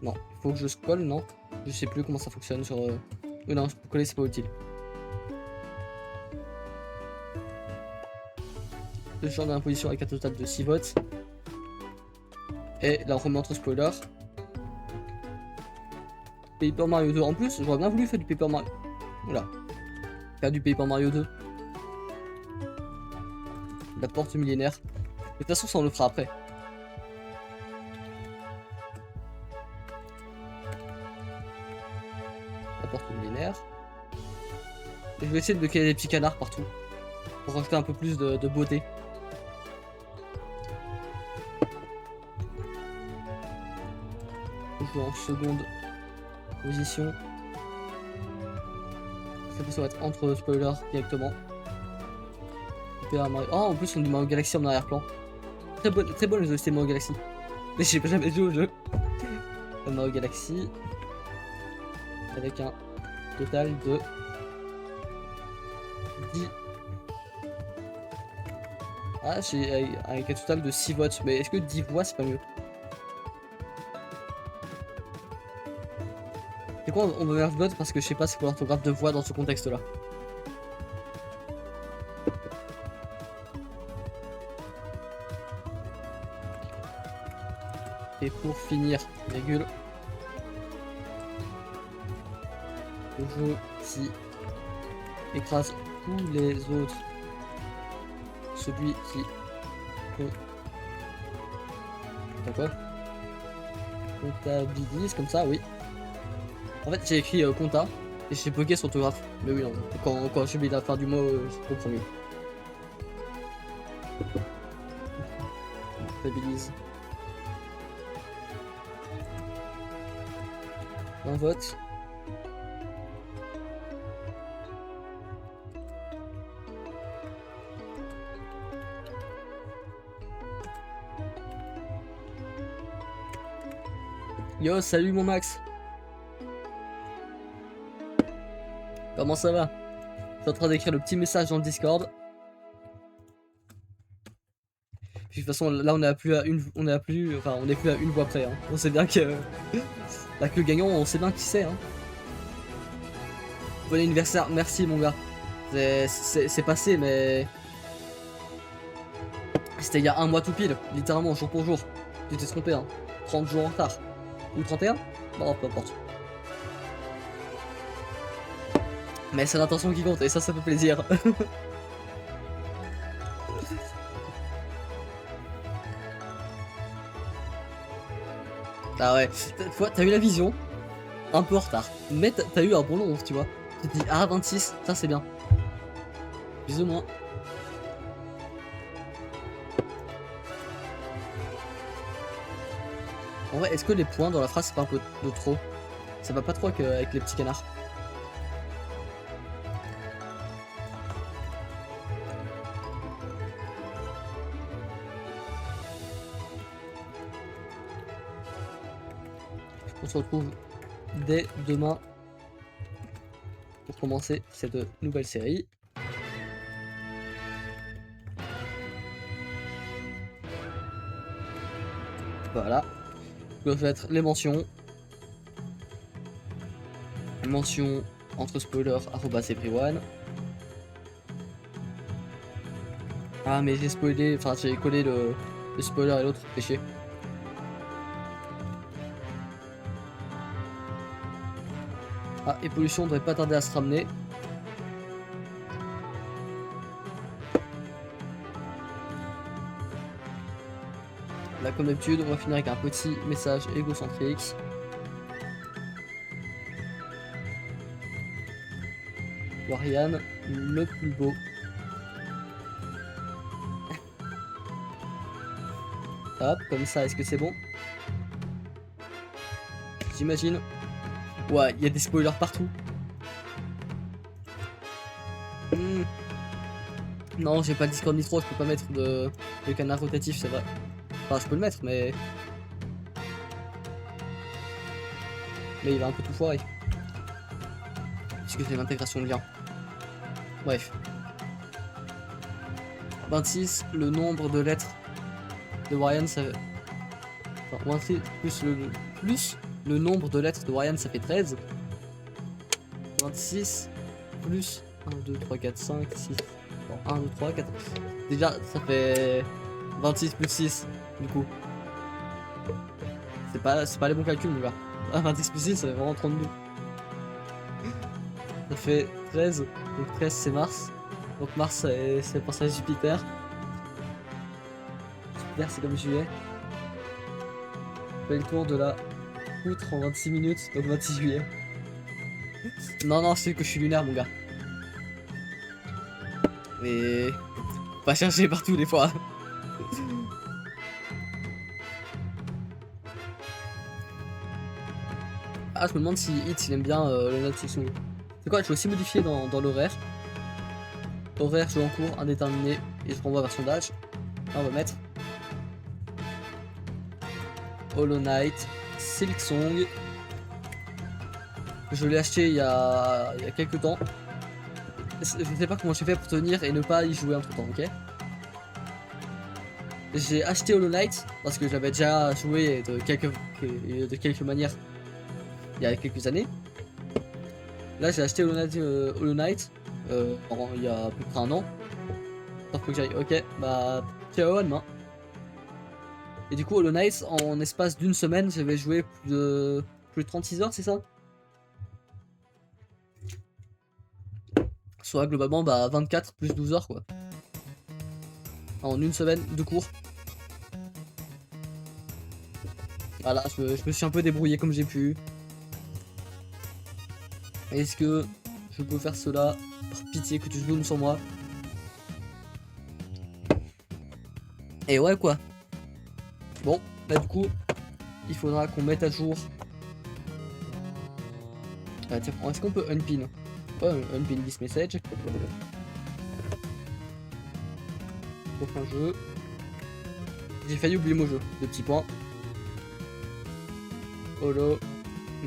Non, il faut que je scroll, non? Je sais plus comment ça fonctionne sur... non, je peux coller, c'est pas utile. Le genre dans la position avec un total de 6 votes. Et là on remet entre spoiler. Paper Mario 2 en plus, j'aurais bien voulu faire du Paper Mario. Voilà. Faire du Paper Mario 2. La porte millénaire. De toute façon ça on le fera après. La porte millénaire. Et je vais essayer de bloquer les petits canards partout. Pour rajouter un peu plus de beauté. Je joue en seconde position. Ça va être entre spoilers directement. Mario. Oh, en plus on dit Mario Galaxy en arrière-plan. Très bon les OST Mario Galaxy. Mais j'ai jamais joué au jeu. Mario Galaxy. Avec un total de 10. Ah, j'ai avec un total de 6 votes. Mais est-ce que 10 voix c'est pas mieux? C'est quoi, on va faire vote parce que je sais pas c'est quoi l'orthographe de voix dans ce contexte là. Et pour finir, virgule, le jeu qui écrase tous les autres, celui qui comptabilise comme ça, oui. En fait j'ai écrit compta et j'ai bloqué son orthographe, mais oui non, quand j'ai mis la fin du mot je comprends mieux. Comptabilise. Un vote. Yo, salut mon Max. Comment ça va? Je suis en train d'écrire le petit message dans le Discord. Puis de toute façon là on est plus à une voix près. Hein. On sait bien que là que le gagnant, on sait bien qui c'est. Hein. Bon anniversaire, merci mon gars. C'est passé mais c'était il y a un mois tout pile, littéralement jour pour jour. Tu t'es trompé hein. 30 jours en retard. Ou 31? Bon, peu importe. Mais c'est l'intention qui compte et ça fait plaisir. Ah ouais, t'as eu la vision, un peu en retard, mais t'as eu un bon nombre, tu vois. Tu te dis, ah 26, ça c'est bien. Plus ou moins. En vrai, est-ce que les points dans la phrase c'est pas un peu de trop? Ça va pas trop avec les petits canards. On se retrouve dès demain pour commencer cette nouvelle série. Voilà. Je dois mettre les mentions. Mention entre spoiler @everyone. Ah mais j'ai spoilé, enfin j'ai collé le spoiler et l'autre, péché. Ah, et pollution devrait pas tarder à se ramener. Là, comme d'habitude, on va finir avec un petit message égocentrique. Warian, le plus beau. Hop, comme ça, est-ce que c'est bon? J'imagine. Ouais, il y a des spoilers partout. Non, j'ai pas le Discord Nitro, je peux pas mettre de canard rotatif, c'est vrai. Enfin, je peux le mettre, mais il va un peu tout foirer. Puisque c'est l'intégration de lien. Bref. 26, le nombre de lettres de Warian, ça... Enfin, 26 plus le nombre de lettres de Warian, ça fait 13. 26 plus 1, 2, 3, 4, 5, 6... Bon, 1, 2, 3, 4... Déjà, ça fait 26 plus 6, du coup. C'est pas les bons calculs, mon gars. Ah, 26 plus 6, ça fait vraiment 32. Ça fait 13. Donc 13, c'est Mars. Donc Mars, c'est le passage de Jupiter. Jupiter, c'est comme juillet. On fait le tour de la poutre en 26 minutes, donc 26 juillet. Non, c'est que je suis lunaire, mon gars. Mais... pas chercher partout, des fois. Ah, je me demande si Hit il aime bien le note section. C'est quoi, je vais aussi modifier dans l'horaire. Horaire, jeu en cours, indéterminé, et je renvoie vers sondage. Là, on va mettre Hollow Knight, Silksong. Je l'ai acheté il y a quelques temps. Je sais pas comment j'ai fait pour tenir et ne pas y jouer entre temps, ok? J'ai acheté Hollow Knight parce que j'avais déjà joué de quelques manières il y a quelques années. Là j'ai acheté Hollow Knight il y a à peu près un an. Alors faut que j'aille, ok, bah ciao à demain. Et du coup Hollow Knight en espace d'une semaine j'avais joué plus de 36 heures, c'est ça? Soit globalement bah 24 plus 12 heures quoi. En une semaine de cours. Voilà, je me suis un peu débrouillé comme j'ai pu. Est-ce que je peux faire cela? Par pitié que tu zoomes sur moi. Et ouais quoi. Bon, là du coup, il faudra qu'on mette à jour. Ah, tiens, est-ce qu'on peut unpin? Ouais, unpin this message. Prochain jeu. J'ai failli oublier mon jeu. 2 petits points. Hollow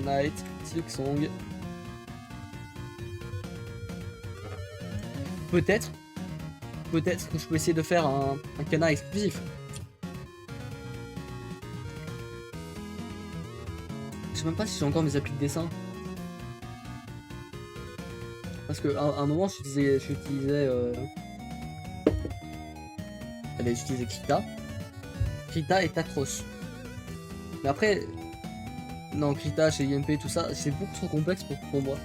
Knight, Silksong. Peut-être que je peux essayer de faire un canard exclusif. Je sais même pas si j'ai encore mes applis de dessin. Parce que à un moment j'utilisais j'utilisais Krita et Tatros. Mais après, non, Krita, chez IMP, tout ça, c'est beaucoup trop complexe pour moi.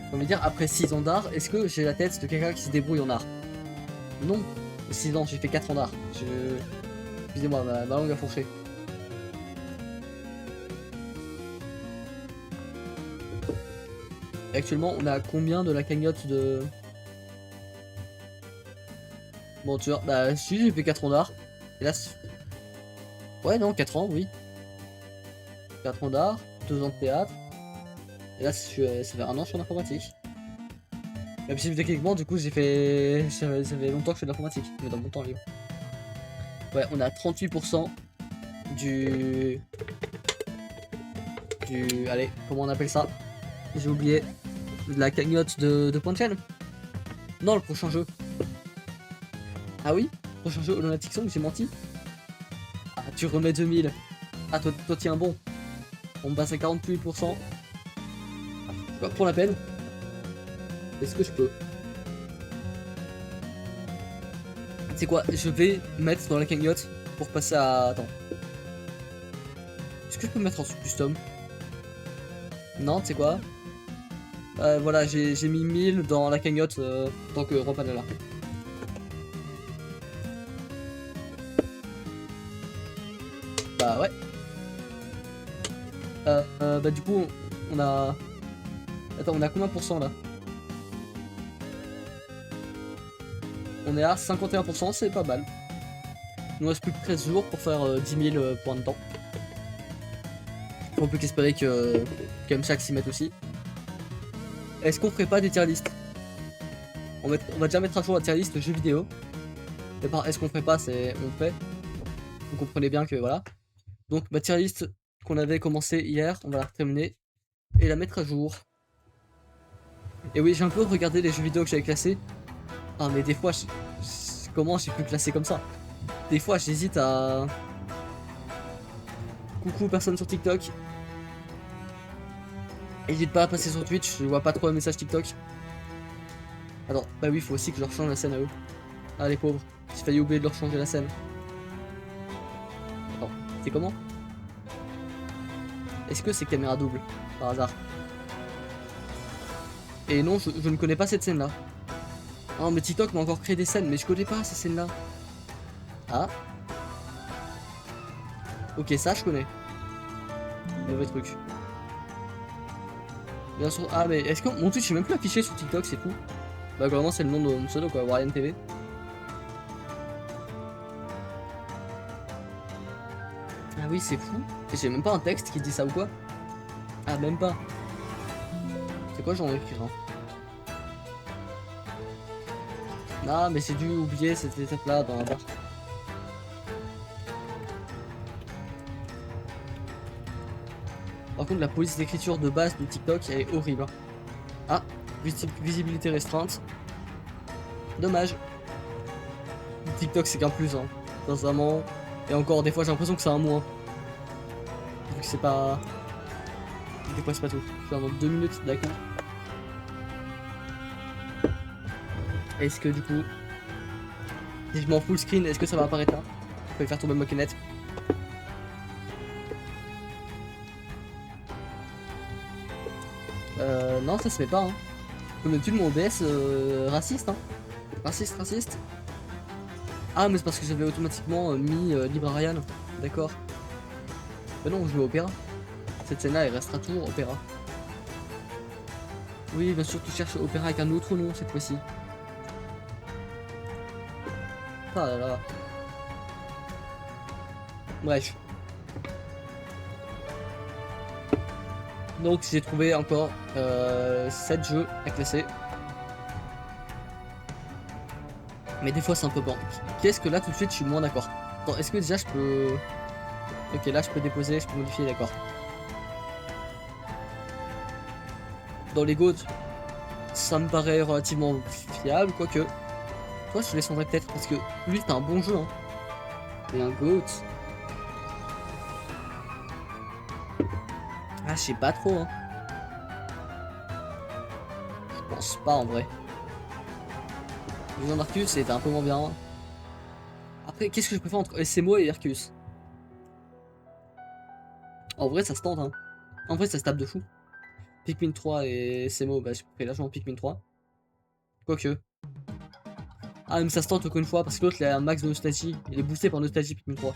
J'ai envie de dire, après 6 ans d'art, est-ce que j'ai la tête de quelqu'un qui se débrouille en art? Non. 6 ans, j'ai fait 4 ans d'art. Excusez-moi, ma langue a fourché. Et actuellement, on a combien de la cagnotte de... Bon, tu vois, bah si, j'ai fait 4 ans d'art. Et là, ouais, non, 4 ans, oui. 4 ans d'art, 2 ans de théâtre. Et là, ça fait 1 an que je suis en informatique. Même si techniquement, du coup, ça fait longtemps que je fais de l'informatique, mais dans mon temps libre. Ouais, on a 38% du... Allez, comment on appelle ça? J'ai oublié. De la cagnotte de point de chaîne. Non, le prochain jeu. Ah oui? Prochain jeu, Lunatic Song, j'ai menti. Ah, tu remets 2000. Ah, toi tiens bon. On passe à 48%. Quoi, pour la peine. Est-ce que je peux? C'est quoi? Je vais mettre dans la cagnotte pour passer à... Attends. Est-ce que je peux mettre en custom? Non, tu sais quoi? Voilà, j'ai mis 1000 dans la cagnotte en tant que repanela. Bah ouais. Bah du coup, on a... Attends, on a combien % là? On est à 51%, c'est pas mal. Il nous reste plus que 13 jours pour faire 10 000 points de temps. On peut qu'espérer que Kemchak s'y mette aussi. Est-ce qu'on ferait pas des tier list? On va déjà mettre à jour la tier list jeux vidéo. Mais par est-ce qu'on ferait pas, c'est on fait. Vous comprenez bien que voilà. Donc ma tier list qu'on avait commencé hier, on va la terminer et la mettre à jour. Et oui, j'ai un peu regardé les jeux vidéo que j'avais classés. Ah mais des fois, comment j'ai pu classer comme ça? Des fois j'hésite à... Coucou personne sur TikTok. N'hésite pas à passer sur Twitch, je vois pas trop les messages TikTok. Attends, bah oui, faut aussi que je leur change la scène à eux. Ah les pauvres, j'ai failli oublier de leur changer la scène. Attends, c'est comment? Est-ce que c'est caméra double, par hasard? Et non, je ne connais pas cette scène là. Ah mais TikTok m'a encore créé des scènes, mais je connais pas ces scènes là. Ah. Ok, ça je connais. Mauvais truc. Bien sûr. Ah mais est-ce que mon Twitch est même plus affiché sur TikTok, c'est fou. Bah vraiment c'est le nom de mon pseudo quoi, Warren TV. Ah oui c'est fou. Et j'ai même pas un texte qui dit ça ou quoi. Ah même pas. C'est quoi j'en ai écrit hein. Non mais c'est dû oublier cette étape là dans la barre. Par contre la police d'écriture de base de TikTok elle est horrible. Ah, visibilité restreinte. Dommage. TikTok c'est qu'un plus hein. Sincèrement. Et encore des fois j'ai l'impression que c'est un moins. Vu que c'est pas... Des fois c'est pas tout. Je suis dans 2 minutes, d'accord. Est-ce que du coup... Si je m'en full screen, est-ce que ça va apparaître là? Je peux faire tomber ma canette. Non ça se met pas hein. Comme d'habitude mon OBS raciste hein. Raciste. Ah mais c'est parce que j'avais automatiquement mis Librarian. D'accord. Bah non, on joue Opéra. Cette scène là elle restera toujours Opéra. Oui bien sûr tu cherches Opéra avec un autre nom cette fois-ci. Ah là là. Bref. Donc j'ai trouvé encore 7 jeux à classer. Mais des fois c'est un peu bon. Qu'est-ce que là tout de suite je suis moins d'accord. Attends, est-ce que déjà je peux... Ok là je peux déposer, je peux modifier, d'accord. Dans les GOAT, ça me paraît relativement fiable, quoique. Toi je descendrai peut-être parce que lui c'est un bon jeu hein. Mais un GOAT. Ah je sais pas trop hein. Je pense pas en vrai. Vision d'Arcus c'était un peu moins bien. Après qu'est-ce que je préfère entre SMO et Arcus? En vrai, ça se tente, hein. En vrai, ça se tape de fou. Pikmin 3 et Semo, bah, j'ai pris largement Pikmin 3. Quoique. Ah, mais ça se tente encore une fois parce que l'autre, il a un max de nostalgie. Il est boosté par nostalgie, Pikmin 3.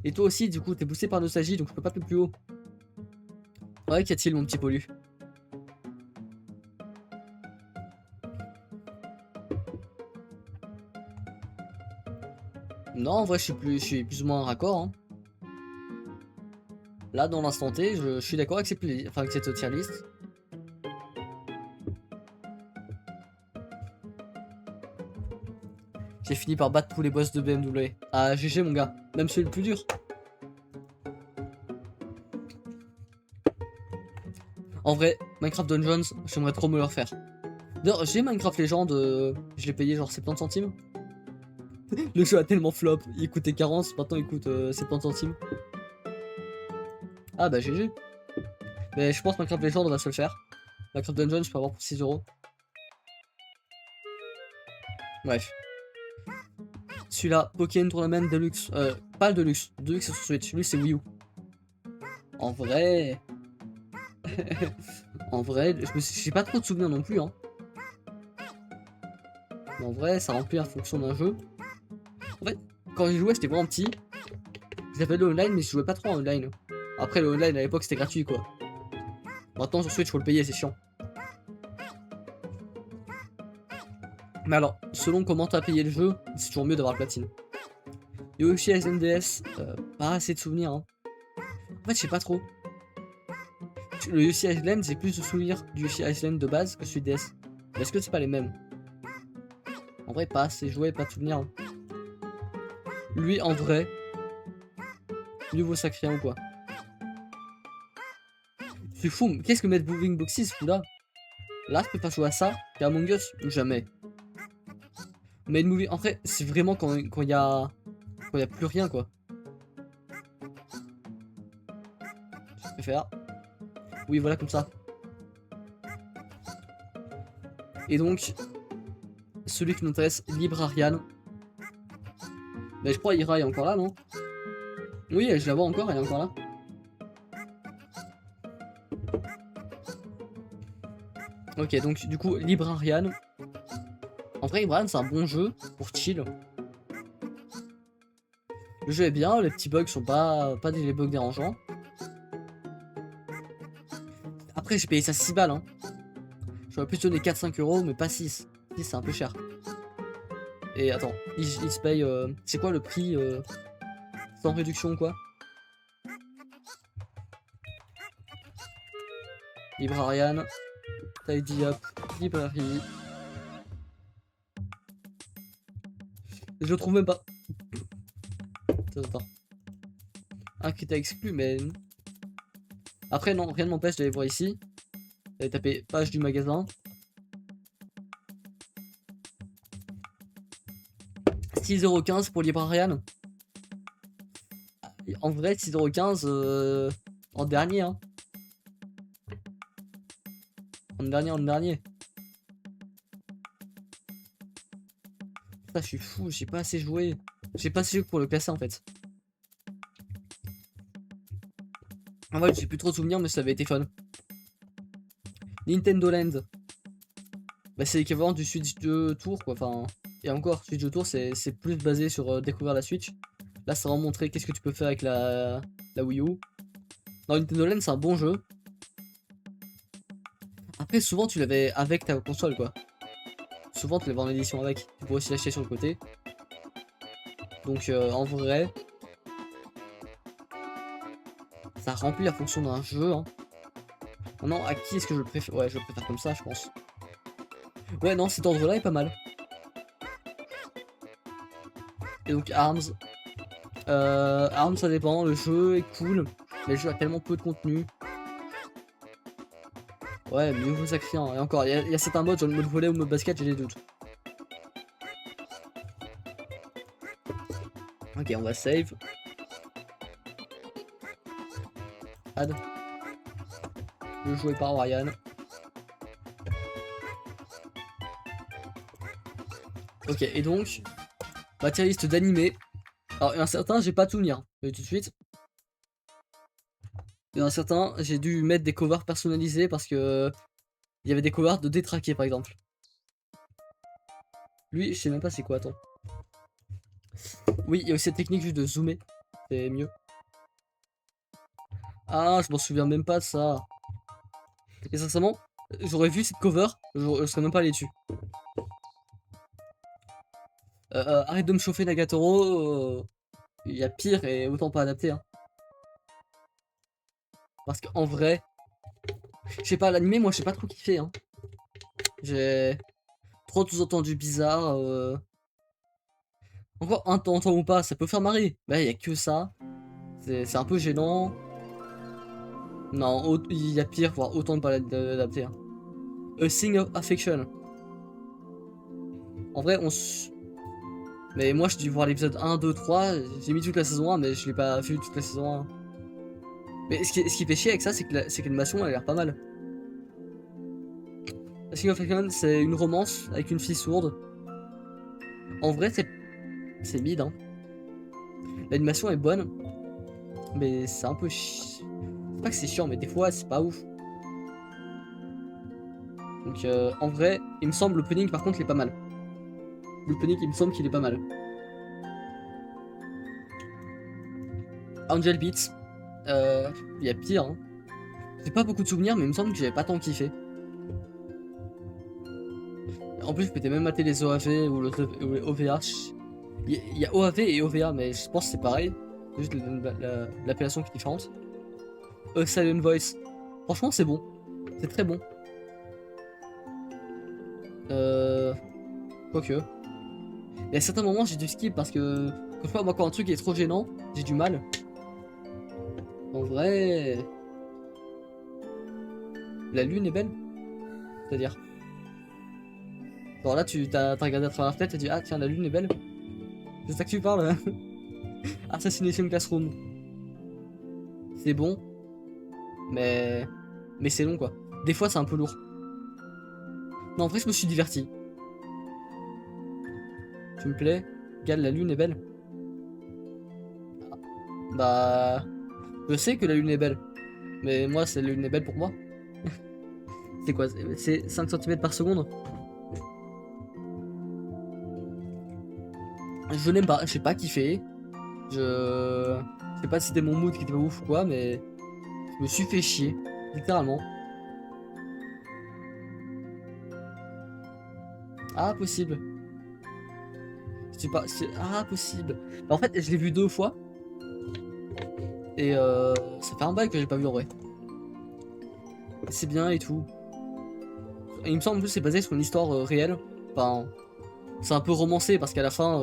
Et toi aussi, du coup, t'es boosté par nostalgie, donc je peux pas te plus haut. Ouais, qu'y a-t-il, mon petit pollu? Non, en vrai, je suis plus ou moins raccord. Hein. Là, dans l'instant T, je suis d'accord avec, enfin, avec cette tier list. J'ai fini par battre tous les boss de BMW. Ah, GG, mon gars. Même celui le plus dur. En vrai, Minecraft Dungeons, j'aimerais trop me le refaire. D'ailleurs, j'ai Minecraft Legends, je l'ai payé genre 70 centimes. Le jeu a tellement flop, il coûtait 40, maintenant il coûte 70 centimes. Ah bah GG. Mais je pense Minecraft Legends on va se le faire. Minecraft Dungeons je peux avoir pour 6 euros. Bref. Celui-là, Pokémon Tournament Deluxe. Pas le Deluxe. Deluxe c'est sur Switch, lui c'est Wii U. En vrai. En vrai, j'ai pas trop de souvenirs non plus. Hein. Mais en vrai, ça remplit la fonction d'un jeu. En fait, quand j'y jouais, j'étais vraiment petit. J'avais le online, mais je jouais pas trop en online. Après, le online à l'époque c'était gratuit quoi. Maintenant sur Switch, faut le payer, c'est chiant. Mais alors, selon comment t'as payé le jeu, c'est toujours mieux d'avoir le platine. Yoshi Island DS, pas assez de souvenirs. Hein. En fait, je sais pas trop. Le Yoshi Island, j'ai plus de souvenirs du Yoshi Island de base que celui de DS. Est-ce que c'est pas les mêmes? En vrai, pas assez joué, pas de souvenirs. Hein. Lui, en vrai, mieux vaut sacré ou quoi. Je suis fou, qu'est-ce que mettre Moving Boxes fout là? Là, je peux pas jouer à ça, et Among Us, jamais. Mais une movie, en vrai, c'est vraiment quand il y a plus rien quoi. Je préfère. Oui, voilà comme ça. Et donc, celui qui nous intéresse, Librarian. Mais je crois Ira est encore là, non? Oui, je la vois encore, elle est encore là. Ok, donc du coup, Librarian. En vrai, Librarian, c'est un bon jeu pour chill. Le jeu est bien, les petits bugs sont pas des bugs dérangeants. Après, j'ai payé ça 6 balles. Hein. J'aurais pu donner 4-5 euros, mais pas 6. 6, c'est un peu cher. Et attends, il se paye. C'est quoi le prix sans réduction ou quoi? Librarian. Tidy Up. Librairie. Je le trouve même pas. Attends. Un critère exclu, mais. Après, non, rien ne m'empêche d'aller voir ici. D'aller taper page du magasin. 6,15€ pour Librarian. En vrai, 6,15€ en dernier. Hein. En dernier. Ça, je suis fou, j'ai pas assez joué. J'ai pas assez joué pour le classer en fait. En vrai, j'ai plus trop de souvenirs, mais ça avait été fun. Nintendo Land. Bah, c'est l'équivalent du Switch 2 Tour quoi. Enfin, et encore, Switch 2 Tour, c'est plus basé sur découvrir la Switch. Là, ça va montrer qu'est-ce que tu peux faire avec la Wii U. Non, Nintendo Land, c'est un bon jeu. Après, souvent, tu l'avais avec ta console quoi. Souvent, tu l'avais en édition avec. Tu pourrais aussi l'acheter sur le côté. Donc, en vrai, ça remplit la fonction d'un jeu. Hein. Maintenant, à qui est-ce que je le préfère? Ouais, je le préfère comme ça, je pense. Ouais, non, cet ordre-là est pas mal. Et donc, Arms. Arms, ça dépend. Le jeu est cool. Mais le jeu a tellement peu de contenu. Ouais, mieux vaut sacré. Hein. Et encore, il y a certains modes, genre le mode volley ou le mode basket, j'ai des doutes. Ok, on va save. Add. Le joué par Ryan. Ok, et donc, ma tier liste d'animés. Alors, il y en a certains, j'ai pas de souvenir. Tout de suite. Il y en a certains, j'ai dû mettre des covers personnalisés parce que il y avait des covers de détraqués par exemple. Lui, je sais même pas c'est quoi, attends. Oui, il y a aussi cette technique juste de zoomer. C'est mieux. Ah, je m'en souviens même pas de ça. Et sincèrement, j'aurais vu cette cover, je serais même pas allé dessus. Arrête de me chauffer Nagatoro. Il y a pire et autant pas adapté. Hein. Parce qu'en vrai, je sais pas, l'animé, moi, je sais pas trop kiffé. Hein. J'ai trop tout entendu bizarre. Encore un temps ou pas, ça peut faire marrer. Bah, il y a que ça. C'est un peu gênant. Non, il y a pire, voire autant de pas l'adapter. Hein. A Thing of Affection. En vrai, mais moi, j'ai dû voir l'épisode 1, 2, 3. J'ai mis toute la saison 1, mais je l'ai pas vu toute la saison 1. Mais ce qui fait chier avec ça, c'est que l'animation, elle a l'air pas mal. A Thing of Affection, c'est une romance avec une fille sourde. En vrai, c'est mid. Hein. L'animation est bonne. Mais c'est un peu chiant. C'est pas que c'est chiant, mais des fois, c'est pas ouf. Donc, en vrai, il me semble l'opening, par contre, il est pas mal. L'opening, il me semble qu'il est pas mal. Angel Beats. Il y a pire. Hein. J'ai pas beaucoup de souvenirs, mais il me semble que j'avais pas tant kiffé. En plus, je peux même mater les OAV ou les OVA. Il y a OAV et OVA, mais je pense que c'est pareil. C'est juste l'appellation qui est différente. A Silent Voice. Franchement, c'est bon. C'est très bon. Quoique. Il y a certains moments, j'ai dû skip parce que quand je vois moi quand un truc est trop gênant, j'ai du mal. En vrai. La lune est belle. C'est-à-dire. Genre là, t'as regardé à travers la fenêtre et tu dis ah tiens, la lune est belle. C'est ça que tu parles. Assassination Classroom. C'est bon. Mais c'est long quoi. Des fois, c'est un peu lourd. Non, en vrai, je me suis diverti. Tu me plais? Regarde, la lune est belle. Bah. Je sais que la lune est belle. Mais moi, la lune est belle pour moi. C'est quoi? C'est 5 cm par seconde? Je n'aime pas. Je sais pas kiffer. Je sais pas si c'était mon mood qui était pas ouf ou quoi, mais. Je me suis fait chier. Littéralement. Ah, possible. Ah, possible. Bah, en fait, je l'ai vu 2 fois. Et ça fait un bail que j'ai pas vu en vrai. C'est bien et tout. Et il me semble que c'est basé sur une histoire réelle. Enfin, c'est un peu romancé parce qu'à la fin,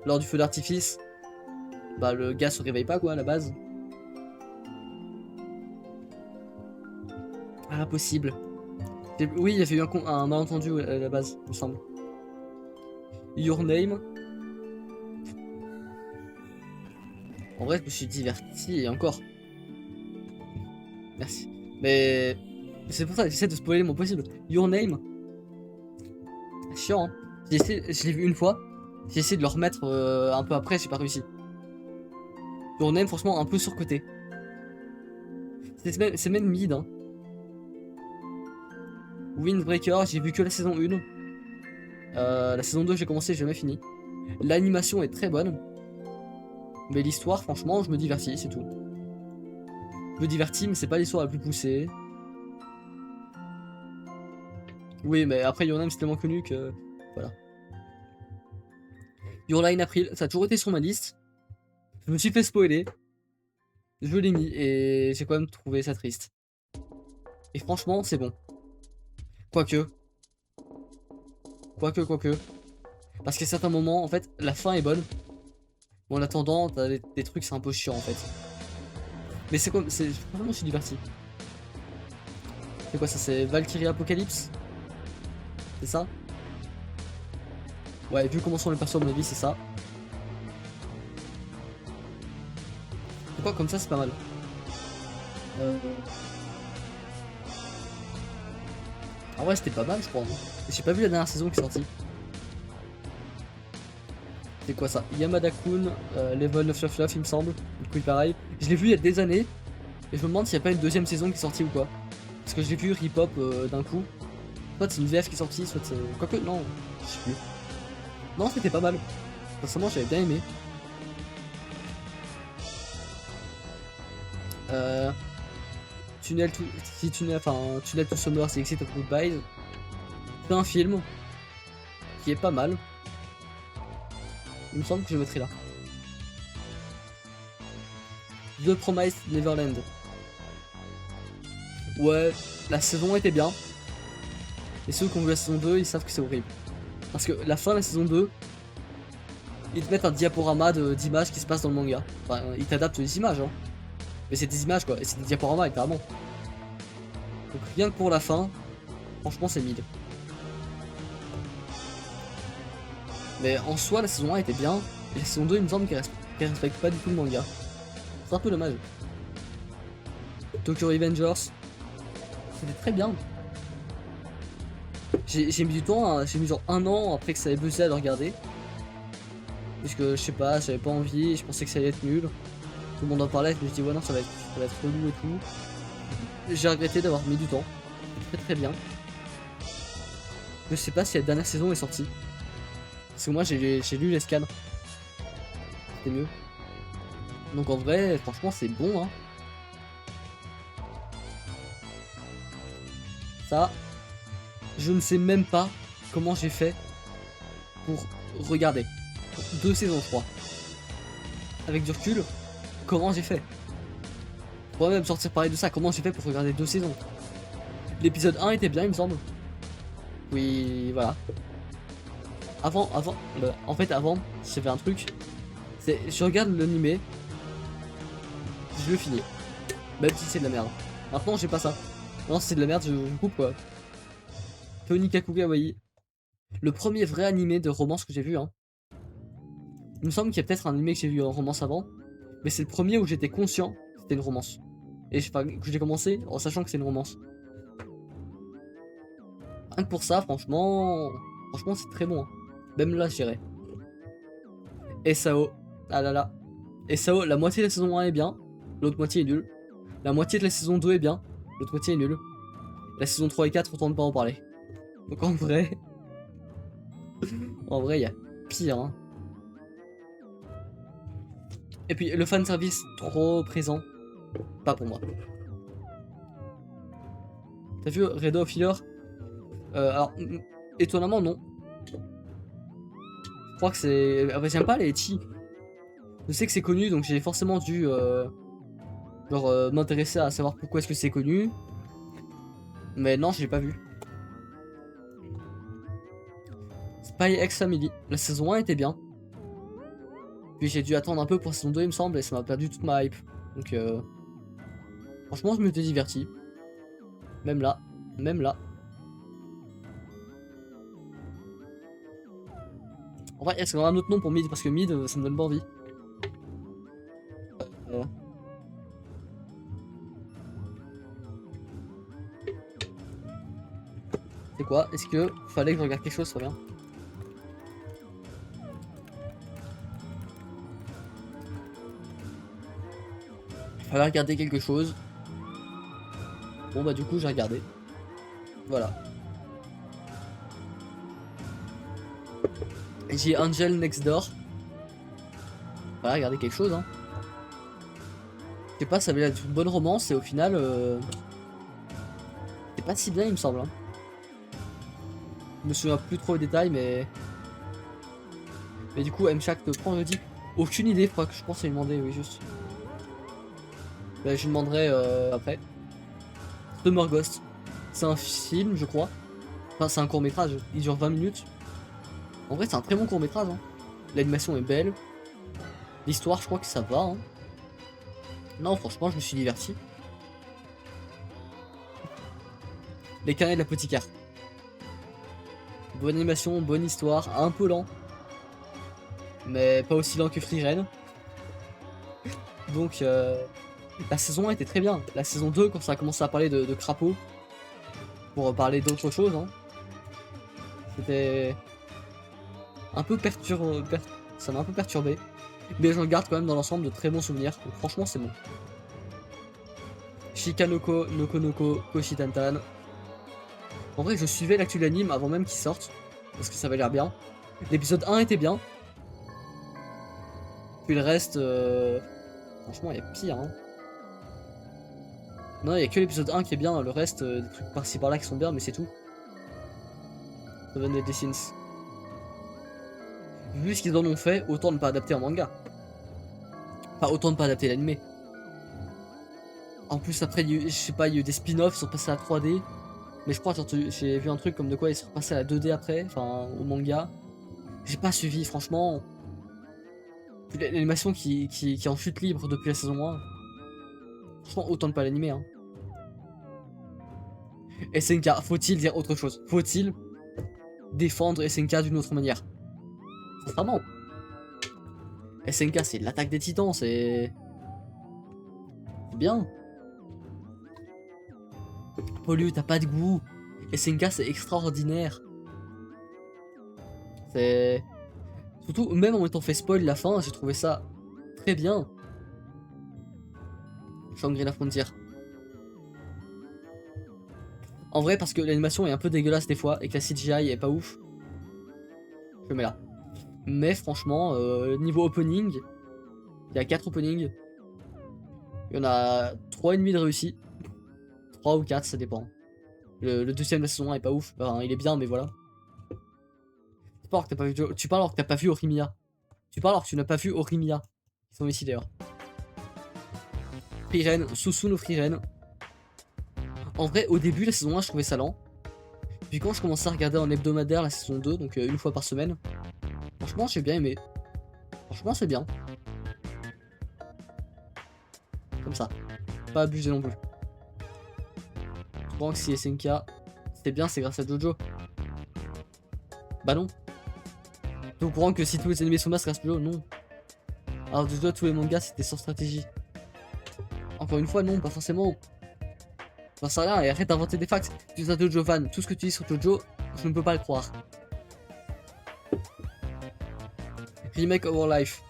lors du feu d'artifice, bah le gars se réveille pas quoi à la base. Ah, possible. Oui, il y avait eu un malentendu à la base, il me semble. Your Name. En vrai, je me suis diverti et encore. Merci. Mais c'est pour ça que j'essaie de spoiler le moins possible. Your Name. Chiant, hein. Je l'ai vu une fois. J'ai essayé de le remettre un peu après, j'ai pas réussi. Your Name, franchement, un peu surcoté. C'est même mid. Hein. Windbreaker, j'ai vu que la saison 1. La saison 2, j'ai commencé, j'ai jamais fini. L'animation est très bonne. Mais l'histoire, franchement, je me divertis, c'est tout. Je me divertis, mais c'est pas l'histoire la plus poussée. Oui, mais après, Your Name, c'est tellement connu que. Voilà. Your Lie in April, ça a toujours été sur ma liste. Je me suis fait spoiler. Je l'ai mis et j'ai quand même trouvé ça triste. Et franchement, c'est bon. Quoique. Parce qu'à certains moments, en fait, la fin est bonne. Mais en attendant, t'as des trucs, c'est un peu chiant en fait. Mais c'est comme. Franchement, je suis diverti. C'est quoi ça? C'est Valkyrie Apocalypse? C'est ça? Ouais, vu comment sont les persos, à mon avis, c'est ça. Pourquoi comme ça, c'est pas mal. Ah ouais, c'était pas mal, je crois. J'ai pas vu la dernière saison qui est sortie. C'est quoi ça? Yamada-kun, Level 999 il me semble. Du coup pareil. Je l'ai vu il y a des années. Et je me demande s'il n'y a pas une deuxième saison qui est sortie ou quoi. Parce que je l'ai vu Rip-Hop d'un coup. Soit c'est une VF qui est sortie, soit c'est... Quoique, non, je sais plus. Non, c'était pas mal. Personnellement, j'avais bien aimé. Tunnel to Summer, c'est Exit of Goodbye. C'est un film qui est pas mal. Il me semble que je le mettrai là. The Promised Neverland. Ouais, la saison était bien. Et ceux qui ont vu la saison 2, ils savent que c'est horrible. Parce que la fin de la saison 2, ils te mettent un diaporama d'images qui se passent dans le manga. Enfin, ils t'adaptent les images, hein. Mais c'est des images, quoi. Et c'est des diaporamas, littéralement. Donc rien que pour la fin, franchement, c'est mid. Mais en soi, la saison 1 était bien. Et la saison 2, il me semble qu'elle respecte pas du tout le manga. C'est un peu dommage. Tokyo Revengers, c'était très bien. J'ai mis du temps, hein, j'ai mis genre 1 an après que ça ait buzzé à le regarder. Puisque je sais pas, j'avais pas envie, je pensais que ça allait être nul. Tout le monde en parlait, je me suis dit ouais non ça va être relou et tout. J'ai regretté d'avoir mis du temps. Très très bien. Je sais pas si la dernière saison est sortie. Parce que moi j'ai lu les scans. C'était mieux. Donc en vrai, franchement c'est bon hein. Ça, je ne sais même pas comment j'ai fait pour regarder. 2 saisons, je crois. Avec du recul, comment j'ai fait? Je pourrais même sortir parler de ça, comment j'ai fait pour regarder 2 saisons. L'épisode 1 était bien, il me semble. Oui, voilà. En fait, avant, j'ai fait un truc. C'est, je regarde l'animé, je le finis. Même si c'est de la merde. Maintenant, j'ai pas ça. Non, si c'est de la merde, je coupe quoi. Tony Kakugawa. Le premier vrai animé de romance que j'ai vu, hein. Il me semble qu'il y a peut-être un animé que j'ai vu en romance avant, mais c'est le premier où j'étais conscient que c'était une romance. Et que j'ai commencé en sachant que c'est une romance. Rien que pour ça, franchement c'est très bon. Hein. Même là, je dirais. SAO, ah là là. SAO, la moitié de la saison 1 est bien, l'autre moitié est nulle. La moitié de la saison 2 est bien, l'autre moitié est nulle. La saison 3 et 4, autant ne pas en parler. Donc en vrai, il y a pire. Hein. Et puis le fanservice trop présent, pas pour moi. T'as vu Redo of Healer? Alors, étonnamment non. Je crois que c'est... Ah bah j'aime pas les Ecchi. Je sais que c'est connu donc j'ai forcément dû m'intéresser à savoir pourquoi est-ce que c'est connu. Mais non, je l'ai pas vu. Spy X Family. La saison 1 était bien. Puis j'ai dû attendre un peu pour la saison 2 il me semble et ça m'a perdu toute ma hype. Donc franchement je m'étais diverti. Même là. Même là. En vrai, est-ce qu'on a un autre nom pour Mid? Parce que Mid, ça me donne pas envie. C'est quoi? Est-ce que fallait que je regarde quelque chose, ça bien? Fallait regarder quelque chose. Bon bah du coup j'ai regardé. Voilà. J'ai Angel Next Door. Voilà, regardez quelque chose hein. Je sais pas, ça avait l'air d'une bonne romance et au final c'est pas si bien il me semble hein. Je me souviens plus trop les détails mais du coup M-Shack te prend, je dis aucune idée, je pense à lui demander, oui juste. Bah, je lui demanderai après. Summer Ghost. C'est un film je crois. Enfin c'est un court métrage, il dure 20 minutes. En vrai c'est un très bon court métrage hein. L'animation est belle. L'histoire je crois que ça va hein. Non franchement je me suis diverti. Les carnets de l'apothicaire. Bonne animation, bonne histoire, un peu lent. Mais pas aussi lent que Free Ren. Donc la saison 1 était très bien. La saison 2 quand ça a commencé à parler de crapauds. Pour parler d'autre chose hein. C'était un peu Ça m'a un peu perturbé. Mais j'en garde quand même dans l'ensemble de très bons souvenirs. Donc franchement, c'est bon. Shikanoko, Noko, Koshitantan. En vrai, je suivais l'actu de l'anime avant même qu'il sorte. Parce que ça avait l'air bien. L'épisode 1 était bien. Puis le reste... Franchement, il y a pire. Hein. Non, il y a que l'épisode 1 qui est bien. Le reste, des trucs par-ci par-là qui sont bien, mais c'est tout. Seven Deadly Sins. Vu ce qu'ils en ont fait, autant ne pas adapter en manga. Enfin, autant ne pas adapter l'animé. En plus, après, je sais pas, il y a eu des spin-offs, ils sont passés à 3D. Mais je crois que j'ai vu un truc comme de quoi ils sont passés à 2D après, enfin, au manga. J'ai pas suivi, franchement. L'animation qui est en chute libre depuis la saison 1. Franchement, autant ne pas l'animer. Hein. SNK, faut-il dire autre chose? Faut-il défendre SNK d'une autre manière? Sincèrement. SNK, c'est l'attaque des titans, c'est bien. Pollu, t'as pas de goût. SNK, c'est extraordinaire. C'est... Surtout, même en m'étant fait spoil la fin, j'ai trouvé ça très bien. Shangri-La Frontier. En vrai, parce que l'animation est un peu dégueulasse des fois et que la CGI est pas ouf. Je le mets là. Mais franchement, niveau opening, il y a 4 openings. Il y en a 3,5 de réussi. 3 ou 4, ça dépend. Le deuxième de la saison 1 est pas ouf. Enfin, il est bien, mais voilà. Tu parles alors que t'as pas vu, tu parles alors que t'as pas vu Orimiya. Tu parles alors que tu n'as pas vu Orimiya. Ils sont ici d'ailleurs. Frieren, Susu no Frieren. En vrai, au début, la saison 1, je trouvais ça lent. Puis quand je commençais à regarder en hebdomadaire la saison 2, donc une fois par semaine, franchement, j'ai bien aimé. Franchement, c'est bien. Comme ça. Pas abusé non plus. Je pense que si SNK, c'était bien, c'est grâce à Jojo. Bah non. T'es au courant que si tous les animés sont là, c'est grâce à Jojo? Non. Alors déjà, tous les mangas, c'était sans stratégie. Encore une fois, non, pas forcément. J'en sais rien, et arrête d'inventer des facts. Tu dis à Jojo fan, tout ce que tu dis sur Jojo, je ne peux pas le croire. Remake of Our Life.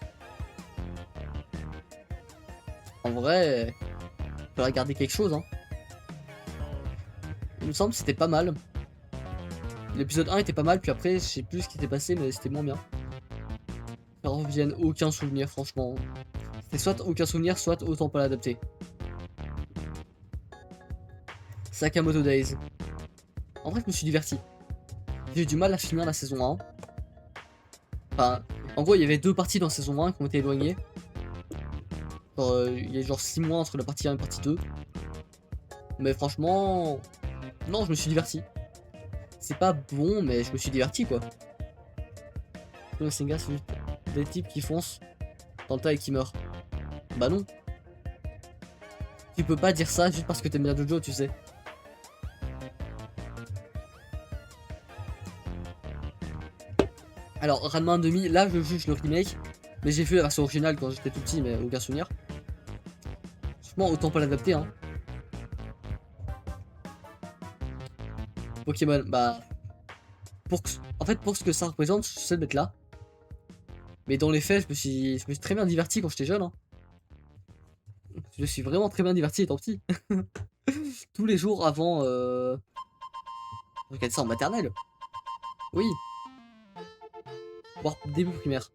En vrai, il faudrait garder quelque chose, hein. Il me semble que c'était pas mal. L'épisode 1 était pas mal, puis après, je sais plus ce qui était passé, mais c'était moins bien. Ça revienne, aucun souvenir, franchement. C'était soit aucun souvenir, soit autant pas l'adapter. Sakamoto Days. En vrai, je me suis diverti. J'ai eu du mal à finir la saison 1. Enfin, en gros, il y avait 2 parties dans la saison 1 qui ont été éloignées. Il y a genre 6 mois entre la partie 1 et la partie 2. Mais franchement... Non, je me suis diverti. C'est pas bon, mais je me suis diverti, quoi. Le Senga, c'est juste des types qui foncent dans le tas et qui meurent. Bah non. Tu peux pas dire ça juste parce que t'aimes bien Jojo, tu sais. Alors, Ranma 1,5, là je juge le remake. Mais j'ai vu la version originale quand j'étais tout petit, mais aucun souvenir. Franchement, autant pas l'adapter, hein. Pokémon, bah... En fait, pour ce que ça représente, je sais le mettre là. Mais dans les faits, je me suis très bien diverti quand j'étais jeune. Hein. Je me suis vraiment très bien diverti étant petit. Tous les jours avant... Je regardais ça en maternelle. Oui. Voire début primaire.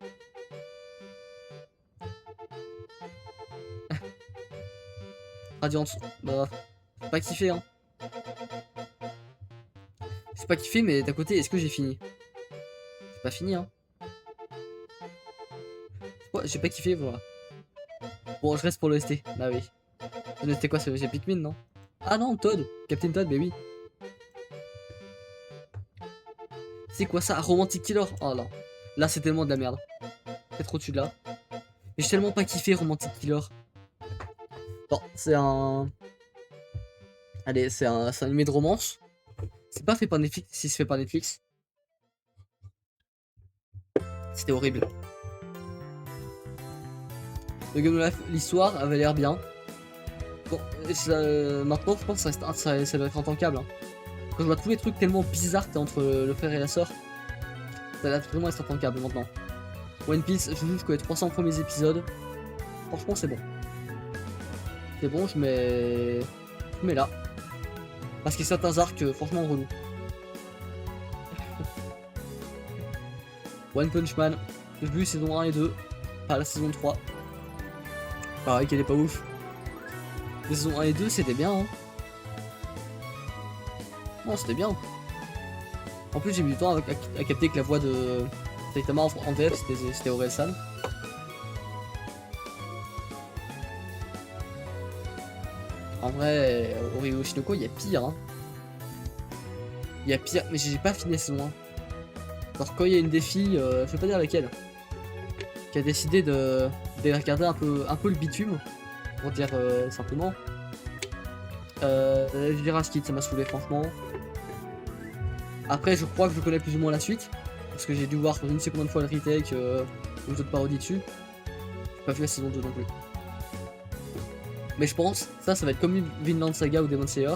Radiante. Bah... J'ai pas kiffé, hein. J'ai pas kiffé, mais d'un côté, est-ce que j'ai fini? J'ai pas fini, hein. J'ai pas kiffé, voilà. Bon, je reste pour l'OST. Bah oui. C'était quoi, c'est Pikmin, non? Ah non, Todd. Captain Todd, mais oui. C'est quoi ça? Romantic Killer? Oh là. Là, c'est tellement de la merde. C'est trop au-dessus de là. Mais j'ai tellement pas kiffé Romantic Killer. Bon, c'est un... Allez, c'est un animé de romance. C'est pas fait par Netflix, si c'est fait par Netflix. C'était horrible. Le Game of Life, l'histoire avait l'air bien. Bon, maintenant je pense que ça doit être intankable. Hein. Quand je vois tous les trucs tellement bizarres que t'as entre le frère et la sœur, ça doit vraiment être intankable maintenant. One Piece, je joue jusqu'aux les 300 premiers épisodes. Franchement, c'est bon. C'est bon, je mets là. Parce qu'il y a certains arcs, franchement, relou. One Punch Man, j'ai vu saison 1 et 2, pas la saison 3. Pareil qu'elle est pas ouf. La saison 1 et 2, c'était bien, hein. Non, c'était bien. En plus, j'ai mis du temps à capter que la voix de Saitama en VF, c'était Aurel-san. En vrai, Oreo Shinoko, il y a pire, hein. Il y a pire, mais j'ai pas fini la saison 1. Alors quand il y a une des filles, je vais pas dire laquelle, qui a décidé de regarder un peu le bitume, pour dire simplement. Virage Kid, ça m'a saoulé franchement. Après, je crois que je connais plus ou moins la suite, parce que j'ai dû voir je ne sais combien de fois le retake ou d'autres parodies dessus. J'ai pas vu la saison 2 non plus. Mais je pense, ça va être comme Vinland Saga ou Demon Slayer.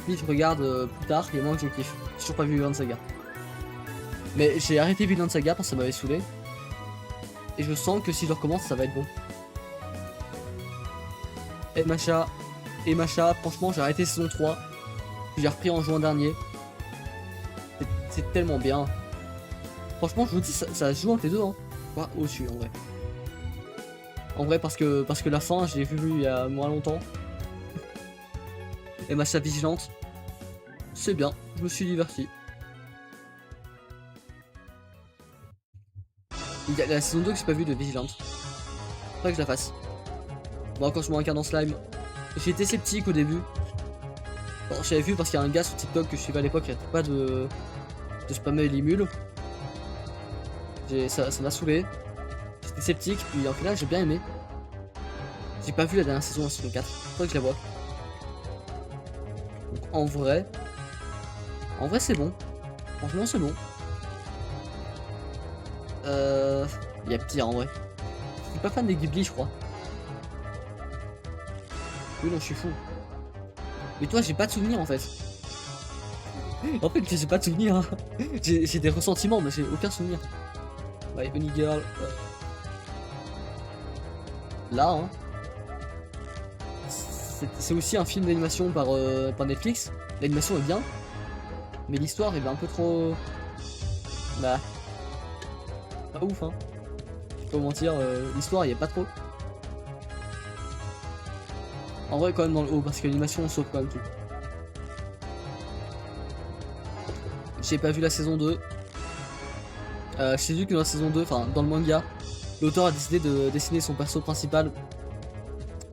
Si je regarde plus tard, il y a moins que je kiffe. J'ai toujours pas vu Vinland Saga. Mais j'ai arrêté Vinland Saga parce que ça m'avait saoulé. Et je sens que si je recommence, ça va être bon. Et Macha, franchement, j'ai arrêté saison 3. Puis j'ai repris en juin dernier. C'est tellement bien. Franchement, je vous dis, ça se joue entre les deux. Hein. Pas au-dessus, en vrai. En vrai, parce que la fin, je l'ai vu il y a moins longtemps. Et Macha Vigilante, c'est bien. Je me suis diverti. Il y a la saison 2 que j'ai pas vu de Vigilante. Faudrait que je la fasse. Bon, quand je me regarde en slime, j'étais sceptique au début. Bon, j'avais vu parce qu'il y a un gars sur TikTok que je suivais à l'époque qui arrêtait pas de spammer les mules. Ça m'a saoulé. J'étais sceptique, puis en final j'ai bien aimé. J'ai pas vu la dernière saison, la saison 4. Faudrait que je la vois. Donc, en vrai c'est bon. Franchement c'est bon. Il y a pire en vrai. Je suis pas fan des Ghibli, je crois. Oui, non, je suis fou. Mais toi, j'ai pas de souvenirs en fait. En fait, j'ai pas de souvenirs. Hein. J'ai des ressentiments, mais j'ai aucun souvenir. Ouais, Bunny Girl. Là, hein. C'est aussi un film d'animation par Netflix. L'animation est bien. Mais l'histoire est un peu trop. Bah. Pas ouf, hein. Je vais pas vous mentir, l'histoire, y a pas trop. En vrai, quand même dans le haut, parce que l'animation saute quand même tout. J'ai pas vu la saison 2. J'ai vu que dans la saison 2, enfin dans le manga, l'auteur a décidé de dessiner son perso principal,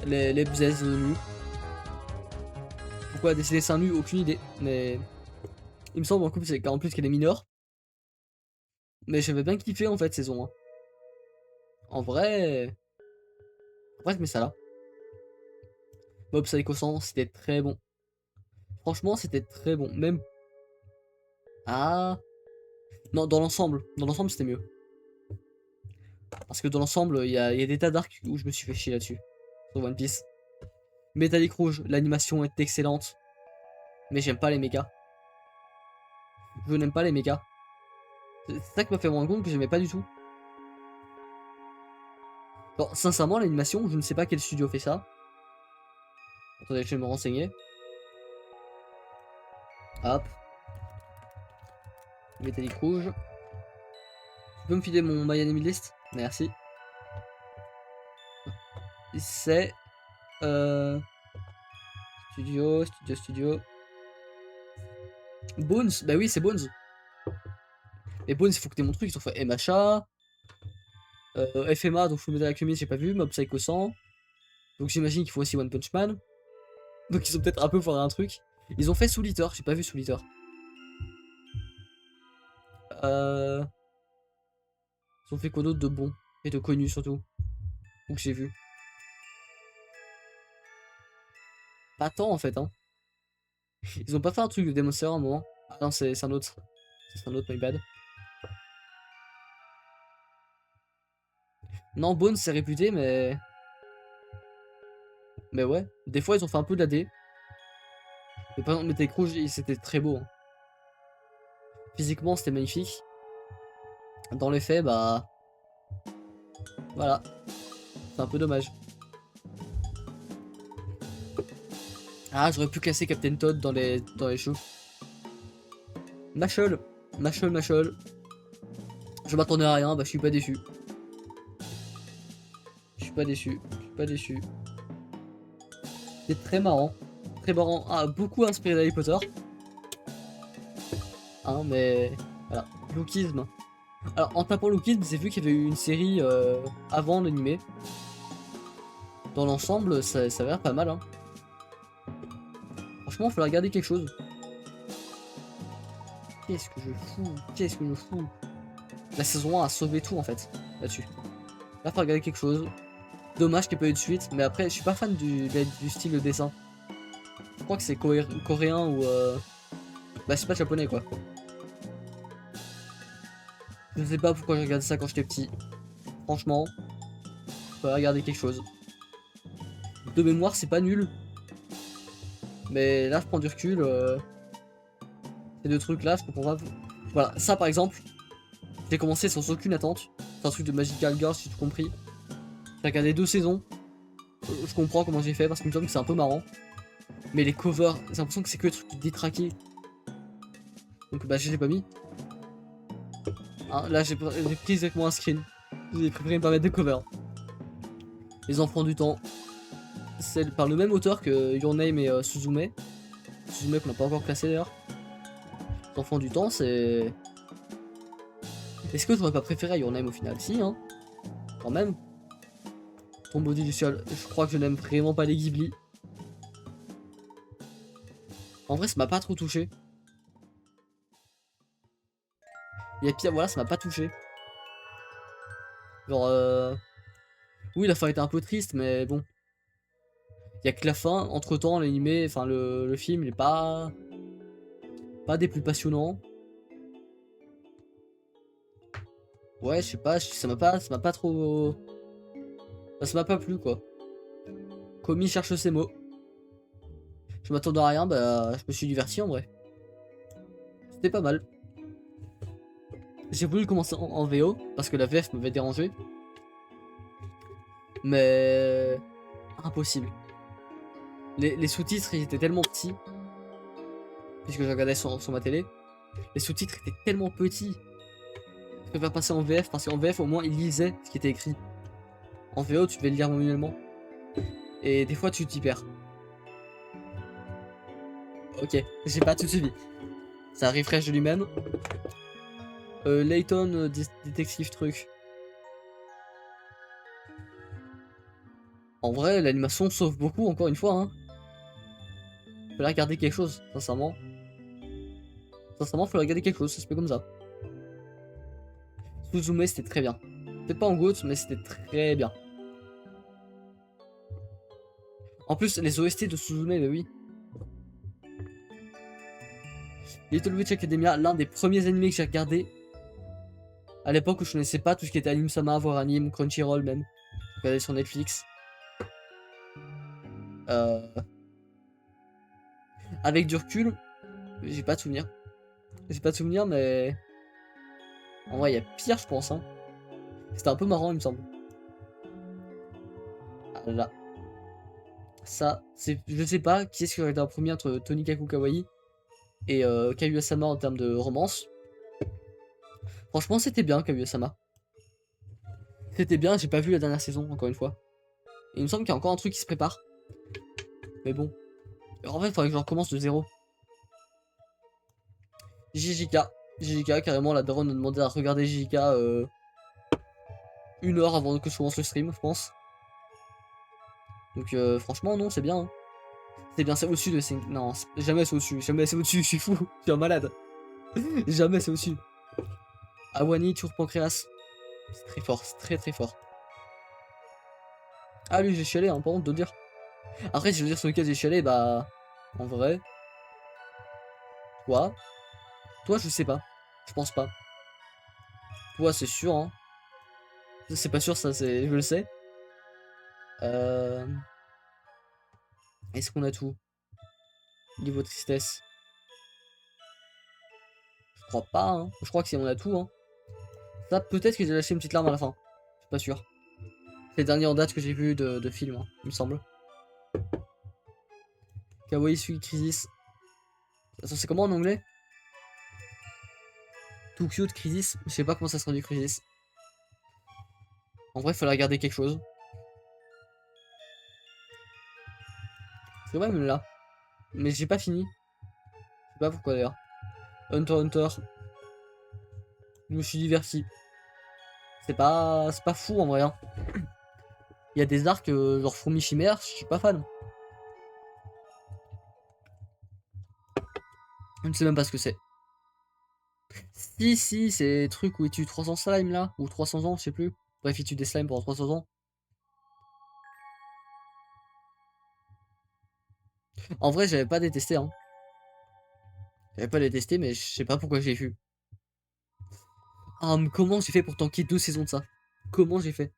les bzaises nus. Pourquoi dessiner seins nus, aucune idée. Mais il me semble en plus qu'elle est mineure. Mais j'avais bien kiffé en fait saison 1. En vrai, je mets ça là. Mob Psycho 100, c'était très bon. Franchement, c'était très bon. Même. Ah. Non, dans l'ensemble c'était mieux. Parce que dans l'ensemble, il y a des tas d'arcs où je me suis fait chier là-dessus. Sur One Piece. Métallique Rouge, l'animation est excellente. Mais j'aime pas les mechas. Je n'aime pas les mechas. C'est ça qui m'a fait me rendre compte que j'aimais pas du tout. Bon, sincèrement, l'animation, je ne sais pas quel studio fait ça. Attendez, je vais me renseigner. Hop. Métallique Rouge. Tu peux me filer mon My Anime List? Merci. C'est... Studio... Bones, bah oui, c'est Bones. Et Bones, il faut que t'aies mon truc, ils ont fait MHA, FMA, donc Fullmetal Alchemist, j'ai pas vu, Mob Psycho 100. Donc j'imagine qu'ils font aussi One Punch Man. Donc ils ont peut-être un peu foiré un truc. Ils ont fait Soul Eater, j'ai pas vu Soul Eater. Ils ont fait quoi d'autre de bon et de connu surtout. Ou que j'ai vu. Pas tant en fait, hein. Ils ont pas fait un truc de Demon Slayer à un moment. Ah non, c'est un autre. C'est un autre, my bad. Non, Bones c'est réputé, mais. Mais ouais, des fois ils ont fait un peu de la D. Mais par exemple, Metallic Rouge, c'était très beau. Hein. Physiquement, c'était magnifique. Dans les faits, bah. Voilà. C'est un peu dommage. Ah, j'aurais pu classer Captain Toad dans les choux. Machol. Machol, Machol. Je m'attendais à rien, bah je suis pas déçu. Je suis pas déçu. Je suis pas déçu. C'est très marrant. Très marrant. Ah, beaucoup inspiré d'Harry Potter. Hein, mais... Voilà. Lookisme. Alors, en tapant Lookisme, j'ai vu qu'il y avait eu une série avant l'animé. Dans l'ensemble, ça a l'air pas mal, hein. Franchement, il faudrait regarder quelque chose. Qu'est-ce que je fous? Qu'est-ce que je fous? La saison 1 a sauvé tout, en fait, là-dessus. Là, faut regarder quelque chose. Dommage qu'il n'y ait pas eu de suite, mais après, je suis pas fan du style de dessin. Je crois que c'est coréen ou... Bah, c'est pas japonais, quoi. Je sais pas pourquoi j'ai regardé ça quand j'étais petit. Franchement, faut regarder quelque chose. De mémoire, c'est pas nul. Mais là, je prends du recul. Ces deux trucs-là, je comprends pas. Voilà, ça par exemple, j'ai commencé sans aucune attente. C'est un truc de Magical Girl, si tu as compris. J'ai regardé 2 saisons. Je comprends comment j'ai fait parce qu'il me semble que c'est un peu marrant. Mais les covers, j'ai l'impression que c'est que des trucs détraqués. Donc bah, je l'ai pas mis. Hein, là, j'ai pris exactement un screen. J'ai préféré ne pas mettre de cover. Les enfants du temps. C'est par le même auteur que Your Name et Suzume. Suzume qu'on n'a pas encore classé d'ailleurs. Les enfants du temps, c'est... Est-ce que j'aurais pas préféré Your Name au final? Si, hein. Quand même. Tombeau du ciel. Je crois que je n'aime vraiment pas les Ghibli. En vrai, ça m'a pas trop touché. Il y a pire, voilà, ça m'a pas touché. Genre, oui, la fin était un peu triste, mais bon. Il y a que la fin, entre temps, l'animé, enfin le film, il est pas des plus passionnants. Ouais, je sais pas, ça m'a pas trop, enfin, ça m'a pas plu quoi. Komi cherche ses mots. Je m'attendais à rien, bah je me suis diverti en vrai. C'était pas mal. J'ai voulu commencer en VO parce que la VF m'avait dérangé, mais impossible. Les sous-titres ils étaient tellement petits, puisque je regardais sur ma télé. Les sous-titres étaient tellement petits. Je préfère passer en VF parce qu'en VF au moins il lisait ce qui était écrit. En VO tu devais le lire manuellement. Et des fois tu t'y perds. Ok, j'ai pas tout suivi. Ça refresh de lui-même. Layton, détective truc. En vrai, l'animation sauve beaucoup, encore une fois. Hein. Faut la regarder quelque chose, sincèrement. Sincèrement, faut la regarder quelque chose, ça se fait comme ça. Suzume, c'était très bien. Peut-être pas en GOAT, mais c'était très bien. En plus, les OST de Suzume, mais oui. Little Witch Academia, l'un des premiers animés que j'ai regardé. À l'époque où je connaissais pas tout ce qui était Anime Sama, voire anime, Crunchyroll même. Je regardais sur Netflix. Avec du recul, j'ai pas de souvenir. J'ai pas de souvenir, mais... En vrai, il y a pire, je pense. Hein. C'était un peu marrant, il me semble. Ah là. Ça, c'est... Je sais pas qui est-ce qui aurait été en premier entre Tonikaku Kawaii et Kaguya-sama en termes de romance. Franchement, c'était bien, Kaguya-sama. C'était bien, j'ai pas vu la dernière saison, encore une fois. Et il me semble qu'il y a encore un truc qui se prépare. Mais bon. En fait, il faudrait que je recommence de zéro. JJK. JJK, carrément, la daronne a demandé à regarder JJK 1 heure avant que je commence le stream, je pense. Donc franchement, non, c'est bien. Hein. C'est bien, c'est au-dessus de 5... Non, jamais c'est au-dessus, jamais c'est au-dessus, je suis fou, je suis un malade. Jamais c'est au-dessus. Awani, Tour Pancréas. C'est très fort, c'est très très fort. Ah lui j'ai chialé, hein, pas honte de le dire. Après si je veux dire sur lequel j'ai chialé, bah... En vrai... Toi je sais pas. Je pense pas. Toi c'est sûr, hein. C'est pas sûr, ça c'est... Je le sais. Est-ce qu'on a tout? Niveau tristesse. Je crois pas, hein. Je crois que c'est on a tout, hein. Ça peut-être que j'ai lâché une petite larme à la fin. suis pas sûr. C'est le dernier en date que j'ai vu de film, hein, il me semble. Kawaii Sui Crisis. Ça, c'est comment en anglais? Too cute Crisis. Je sais pas comment ça se traduit Crisis. En vrai, il fallait regarder quelque chose. C'est vrai, même là. Mais j'ai pas fini. Je sais pas pourquoi d'ailleurs. Hunter x Hunter. Je me suis diverti. C'est pas fou en vrai. Hein. Il y a des arcs genre fourmi chimère, je suis pas fan. Je ne sais même pas ce que c'est. Si, c'est truc où il tue 300 slimes là, ou 300 ans, je sais plus. Bref, il tue des slimes pendant 300 ans. En vrai, j'avais pas détesté, hein. J'avais pas détesté, mais je sais pas pourquoi j'ai vu. Ah, mais comment j'ai fait pour tanker 2 saisons de ça? Comment j'ai fait?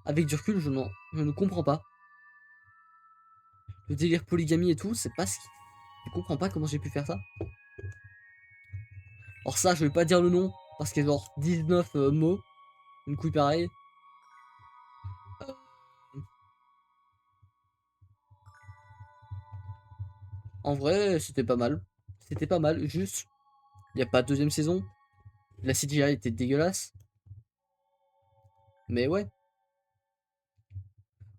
Avec du recul, je ne comprends pas. Le délire polygamie et tout, c'est pas ce qui... Je comprends pas comment j'ai pu faire ça. Alors ça, je vais pas dire le nom, parce qu'il y a genre 19 mots. Une couille pareille. En vrai, c'était pas mal. C'était pas mal, juste... Il n'y a pas de deuxième saison. La CGI était dégueulasse. Mais ouais.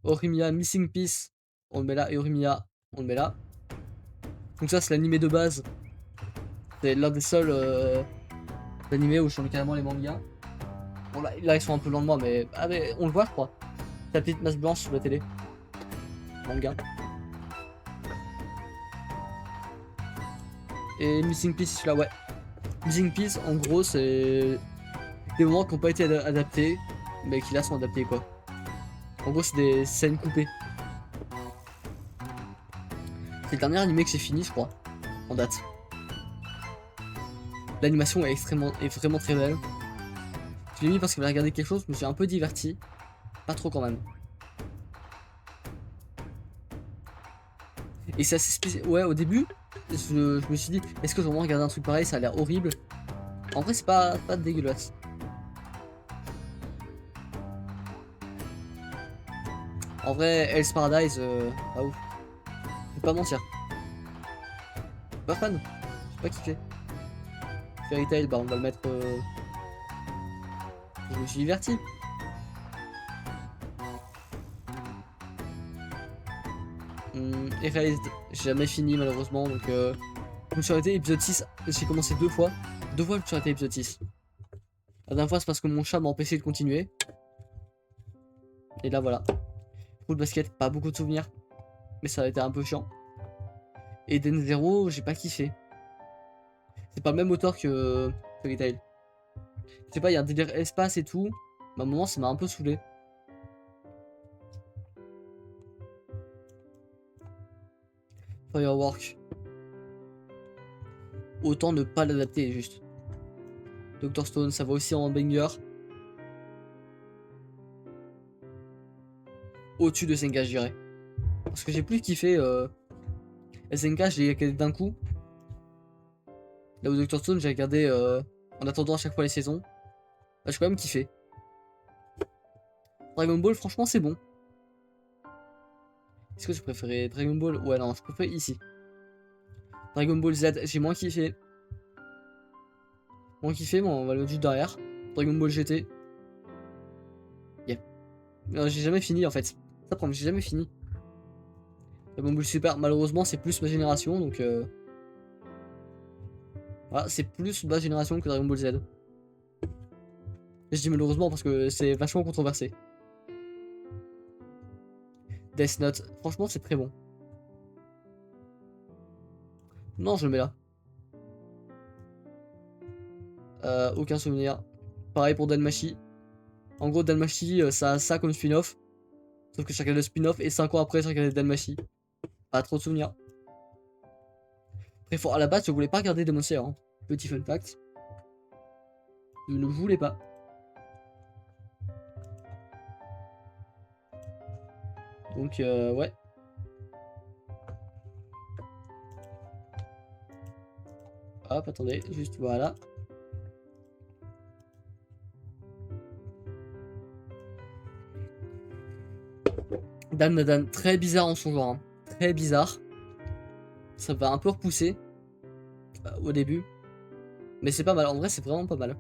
Orimiya Missing Piece, on le met là. Et Orimiya, on le met là. Donc ça, c'est l'animé de base. C'est l'un des seuls animés où je suis carrément les mangas. Bon là, ils sont un peu loin de moi, mais, ah, mais on le voit, je crois. La petite masse blanche sur la télé. Manga. Et Missing Piece, celui-là, ouais. Missing Piece, en gros, c'est des moments qui n'ont pas été adaptés, mais qui là sont adaptés, quoi. En gros, c'est des scènes coupées. C'est le dernier animé que j'ai fini, je crois, en date. L'animation est vraiment très belle. Je l'ai mis parce que j'avais regardé quelque chose, je me suis un peu diverti. Pas trop quand même. Et c'est assez spécial. Ouais, au début, je me suis dit, est-ce que je vais vraiment regarder un truc pareil? Ça a l'air horrible. En vrai, c'est pas dégueulasse. En vrai, Hell's Paradise, pas ouf. Je vais pas mentir. Pas fan. J'ai pas kiffé. Fairy Tail, bah on va le mettre. Je me suis diverti. Erased, j'ai jamais fini malheureusement, donc je me suis arrêté épisode 6, j'ai commencé 2 fois. 2 fois je me suis arrêté épisode 6. La dernière fois c'est parce que mon chat m'a empêché de continuer. Et là voilà. Full basket, pas beaucoup de souvenirs. Mais ça a été un peu chiant. Et Den Zero, j'ai pas kiffé. C'est pas le même auteur que Fairy Tail. Je sais pas, il y a un délire espace et tout. Mais à un moment ça m'a un peu saoulé. Firework. Autant ne pas l'adapter juste. Dr Stone, ça va aussi en banger. Au-dessus de Senka, je dirais. Parce que j'ai plus kiffé SNK, je l'ai regardé d'un coup. Là où Dr Stone, j'ai regardé en attendant à chaque fois les saisons. Là, j'ai quand même kiffé. Dragon Ball, franchement, c'est bon. Est-ce que je préférais Dragon Ball? Ouais, non, je préfère ici. Dragon Ball Z, j'ai moins kiffé. Moins kiffé, mais on va le mettre juste derrière. Dragon Ball GT. Yeah. J'ai jamais fini en fait. Ça prend, j'ai jamais fini. Dragon Ball Super, malheureusement, c'est plus ma génération, donc voilà, c'est plus ma génération que Dragon Ball Z. Je dis malheureusement parce que c'est vachement controversé. Death Note, franchement, c'est très bon. Non, je le mets là. Aucun souvenir. Pareil pour Danmachi. En gros, Danmachi, ça a ça comme spin-off. Sauf que j'ai regardé le spin-off et 5 ans après, j'ai regardé Danmachi. Pas trop de souvenirs. Après, à la base, je voulais pas regarder Demon Slayer. Hein. Petit fun fact. Je ne voulais pas. Donc, ouais. Hop, attendez, juste voilà. Dan Nadan, très bizarre en son genre, hein. Très bizarre. Ça va un peu repousser au début. Mais c'est pas mal, en vrai c'est vraiment pas mal.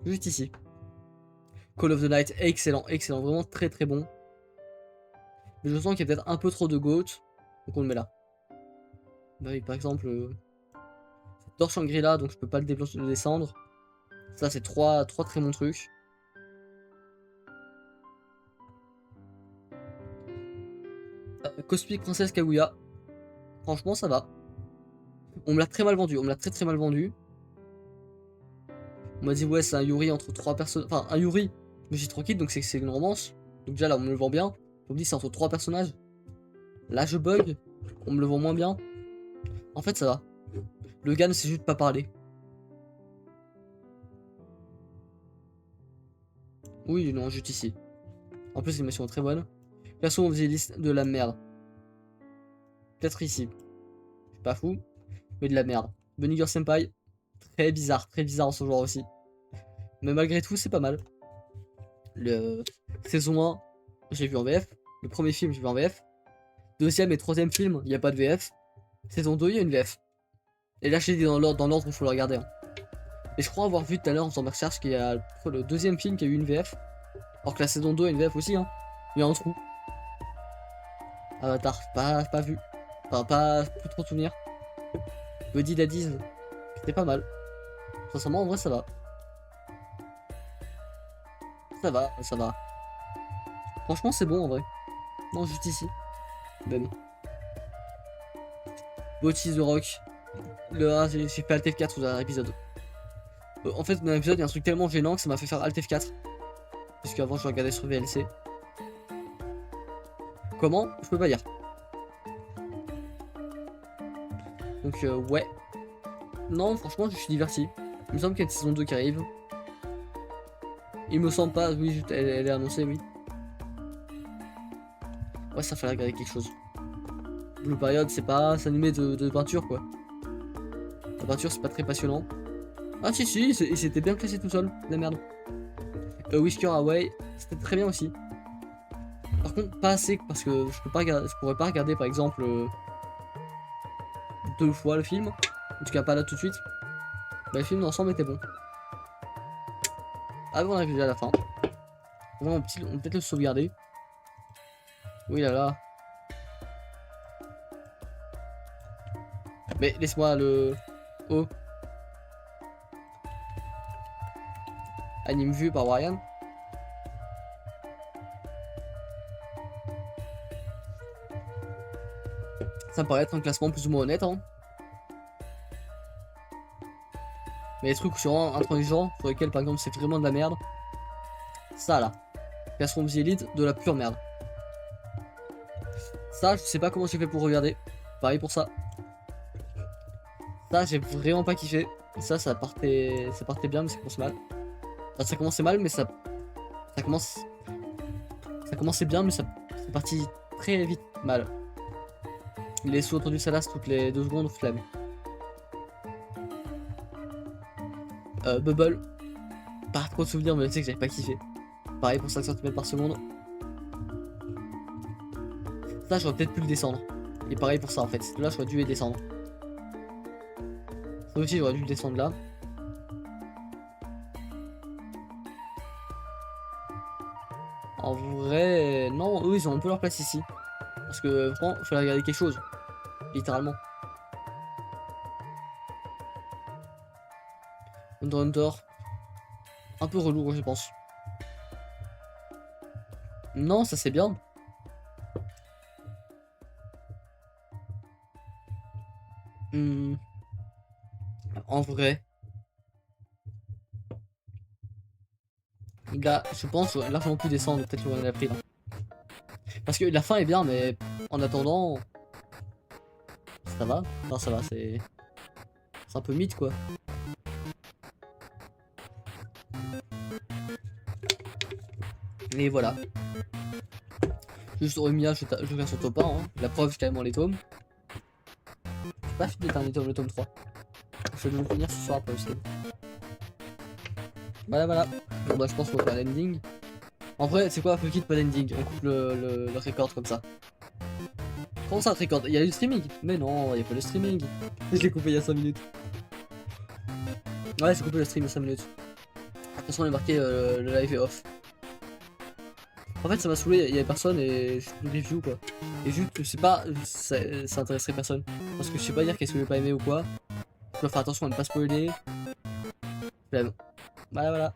Juste ici. Call of the Night, excellent, excellent, vraiment très très bon. Mais je sens qu'il y a peut-être un peu trop de GOAT, donc on le met là. Bah oui, par exemple, cette torche Shangri-La, donc je peux pas le descendre. Ça c'est trois très bons trucs. Cosmic Princess Kaguya. Franchement ça va. On me l'a très mal vendu, on me l'a très mal vendu. On m'a dit ouais c'est un Yuri entre 3 personnes. Enfin un Yuri, mais j'ai tranquille donc c'est une romance. Donc déjà là on me le vend bien. On me dit c'est entre 3 personnages. Là je bug, on me le vend moins bien. En fait ça va. Le gars ne sait juste pas parler. Oui non juste ici. En plus l'animation est très bonne. Perso on faisait liste de la merde. Peut-être ici. Je suis pas fou. Mais de la merde. Bunny Girl Senpai. Très bizarre en ce genre aussi. Mais malgré tout c'est pas mal. Le saison 1 j'ai vu en VF. Le premier film j'ai vu en VF. Deuxième et troisième film il n'y a pas de VF. Saison 2 il y a une VF. Et là je l'ai dit dans l'ordre où il faut le regarder. Hein. Et je crois avoir vu tout à l'heure en faisant mes recherches qu'il y a le deuxième film qui a eu une VF. Alors que la saison 2 a une VF aussi. Hein. Il y a un trou. Avatar, pas vu. Enfin pas plus trop de souvenirs. Buddy Daddies, c'était pas mal. Sincèrement en vrai ça va. Ça va. Franchement c'est bon en vrai. Non juste ici. Ben. Bottis The Rock. J'ai fait Alt F4 sous un épisode. En fait dans l'épisode il y a un truc tellement gênant que ça m'a fait faire Alt F4. Puisque avant je regardais sur VLC. Comment? Je peux pas dire. Donc ouais. Non franchement je suis diverti. Il me semble qu'il y a une saison 2 qui arrive. Il me semble pas, oui elle est annoncée oui. Ouais ça fallait regarder quelque chose. Blue Period c'est pas un animé de peinture quoi. La peinture c'est pas très passionnant. Ah si il s'était bien classé tout seul, la merde. Whisker Away, c'était très bien aussi. Par contre pas assez parce que je pourrais pas regarder par exemple 2 fois le film. En tout cas pas là tout de suite. Bah, le film d'ensemble était bon. Ah bon on arrive déjà à la fin. On va peut-être le sauvegarder. Oui là là. Mais laisse-moi le... Oh. Anime vu par Warrian. Ça me paraît être un classement plus ou moins honnête. Hein. Mais les trucs sur intransigeants, sur lesquels par exemple c'est vraiment de la merde. Ça là. Classeron The Elite, de la pure merde. Ça, je sais pas comment j'ai fait pour regarder. Pareil pour ça. Ça, j'ai vraiment pas kiffé. Ça partait bien, mais ça commence mal. Enfin, ça commençait mal, mais ça commençait bien, mais c'est parti très vite mal. Les sauts autour du Salas toutes les 2 secondes, flemme. Bubble. Pas trop de souvenirs, mais je sais que j'avais pas kiffé. Pareil pour 5 cm par seconde. Ça, j'aurais peut-être pu le descendre. Et pareil pour ça en fait. Là, j'aurais dû les descendre. Ça aussi, j'aurais dû le descendre là. En vrai, non, eux ils ont un peu leur place ici. Parce que franchement, il fallait regarder quelque chose. Littéralement. Hunter. Un peu relou, je pense. Non, ça c'est bien. En vrai. Là, je pense largement pu descendre, peut-être qu'on a pris là. Parce que la fin est bien, mais en attendant. Ça va? Non, ça va, c'est un peu mythe quoi. Et voilà. Juste Remia, je viens sur top 1, hein. La preuve, j'ai carrément les tomes. J'ai pas fini le tome, le tome 3. Je vais le finir ce soir après aussi. Voilà. Bon bah je pense qu'on va faire l'ending. En vrai, c'est quoi, fuck it, pas d'ending. On coupe le record comme ça. Comment ça, record? Il y a eu le streaming? Mais non, il y a pas le streaming. Je l'ai coupé il y a 5 minutes. Ouais, j'ai coupé le stream il y a 5 minutes. De toute façon, on est marqué le live est off. En fait, ça m'a saoulé, il y avait personne et je fais une review quoi. Et juste, je sais pas, ça intéresserait personne. Parce que je sais pas dire qu'est-ce que j'ai pas aimé ou quoi. Je dois faire attention à ne pas spoiler. Flemme. Voilà, voilà.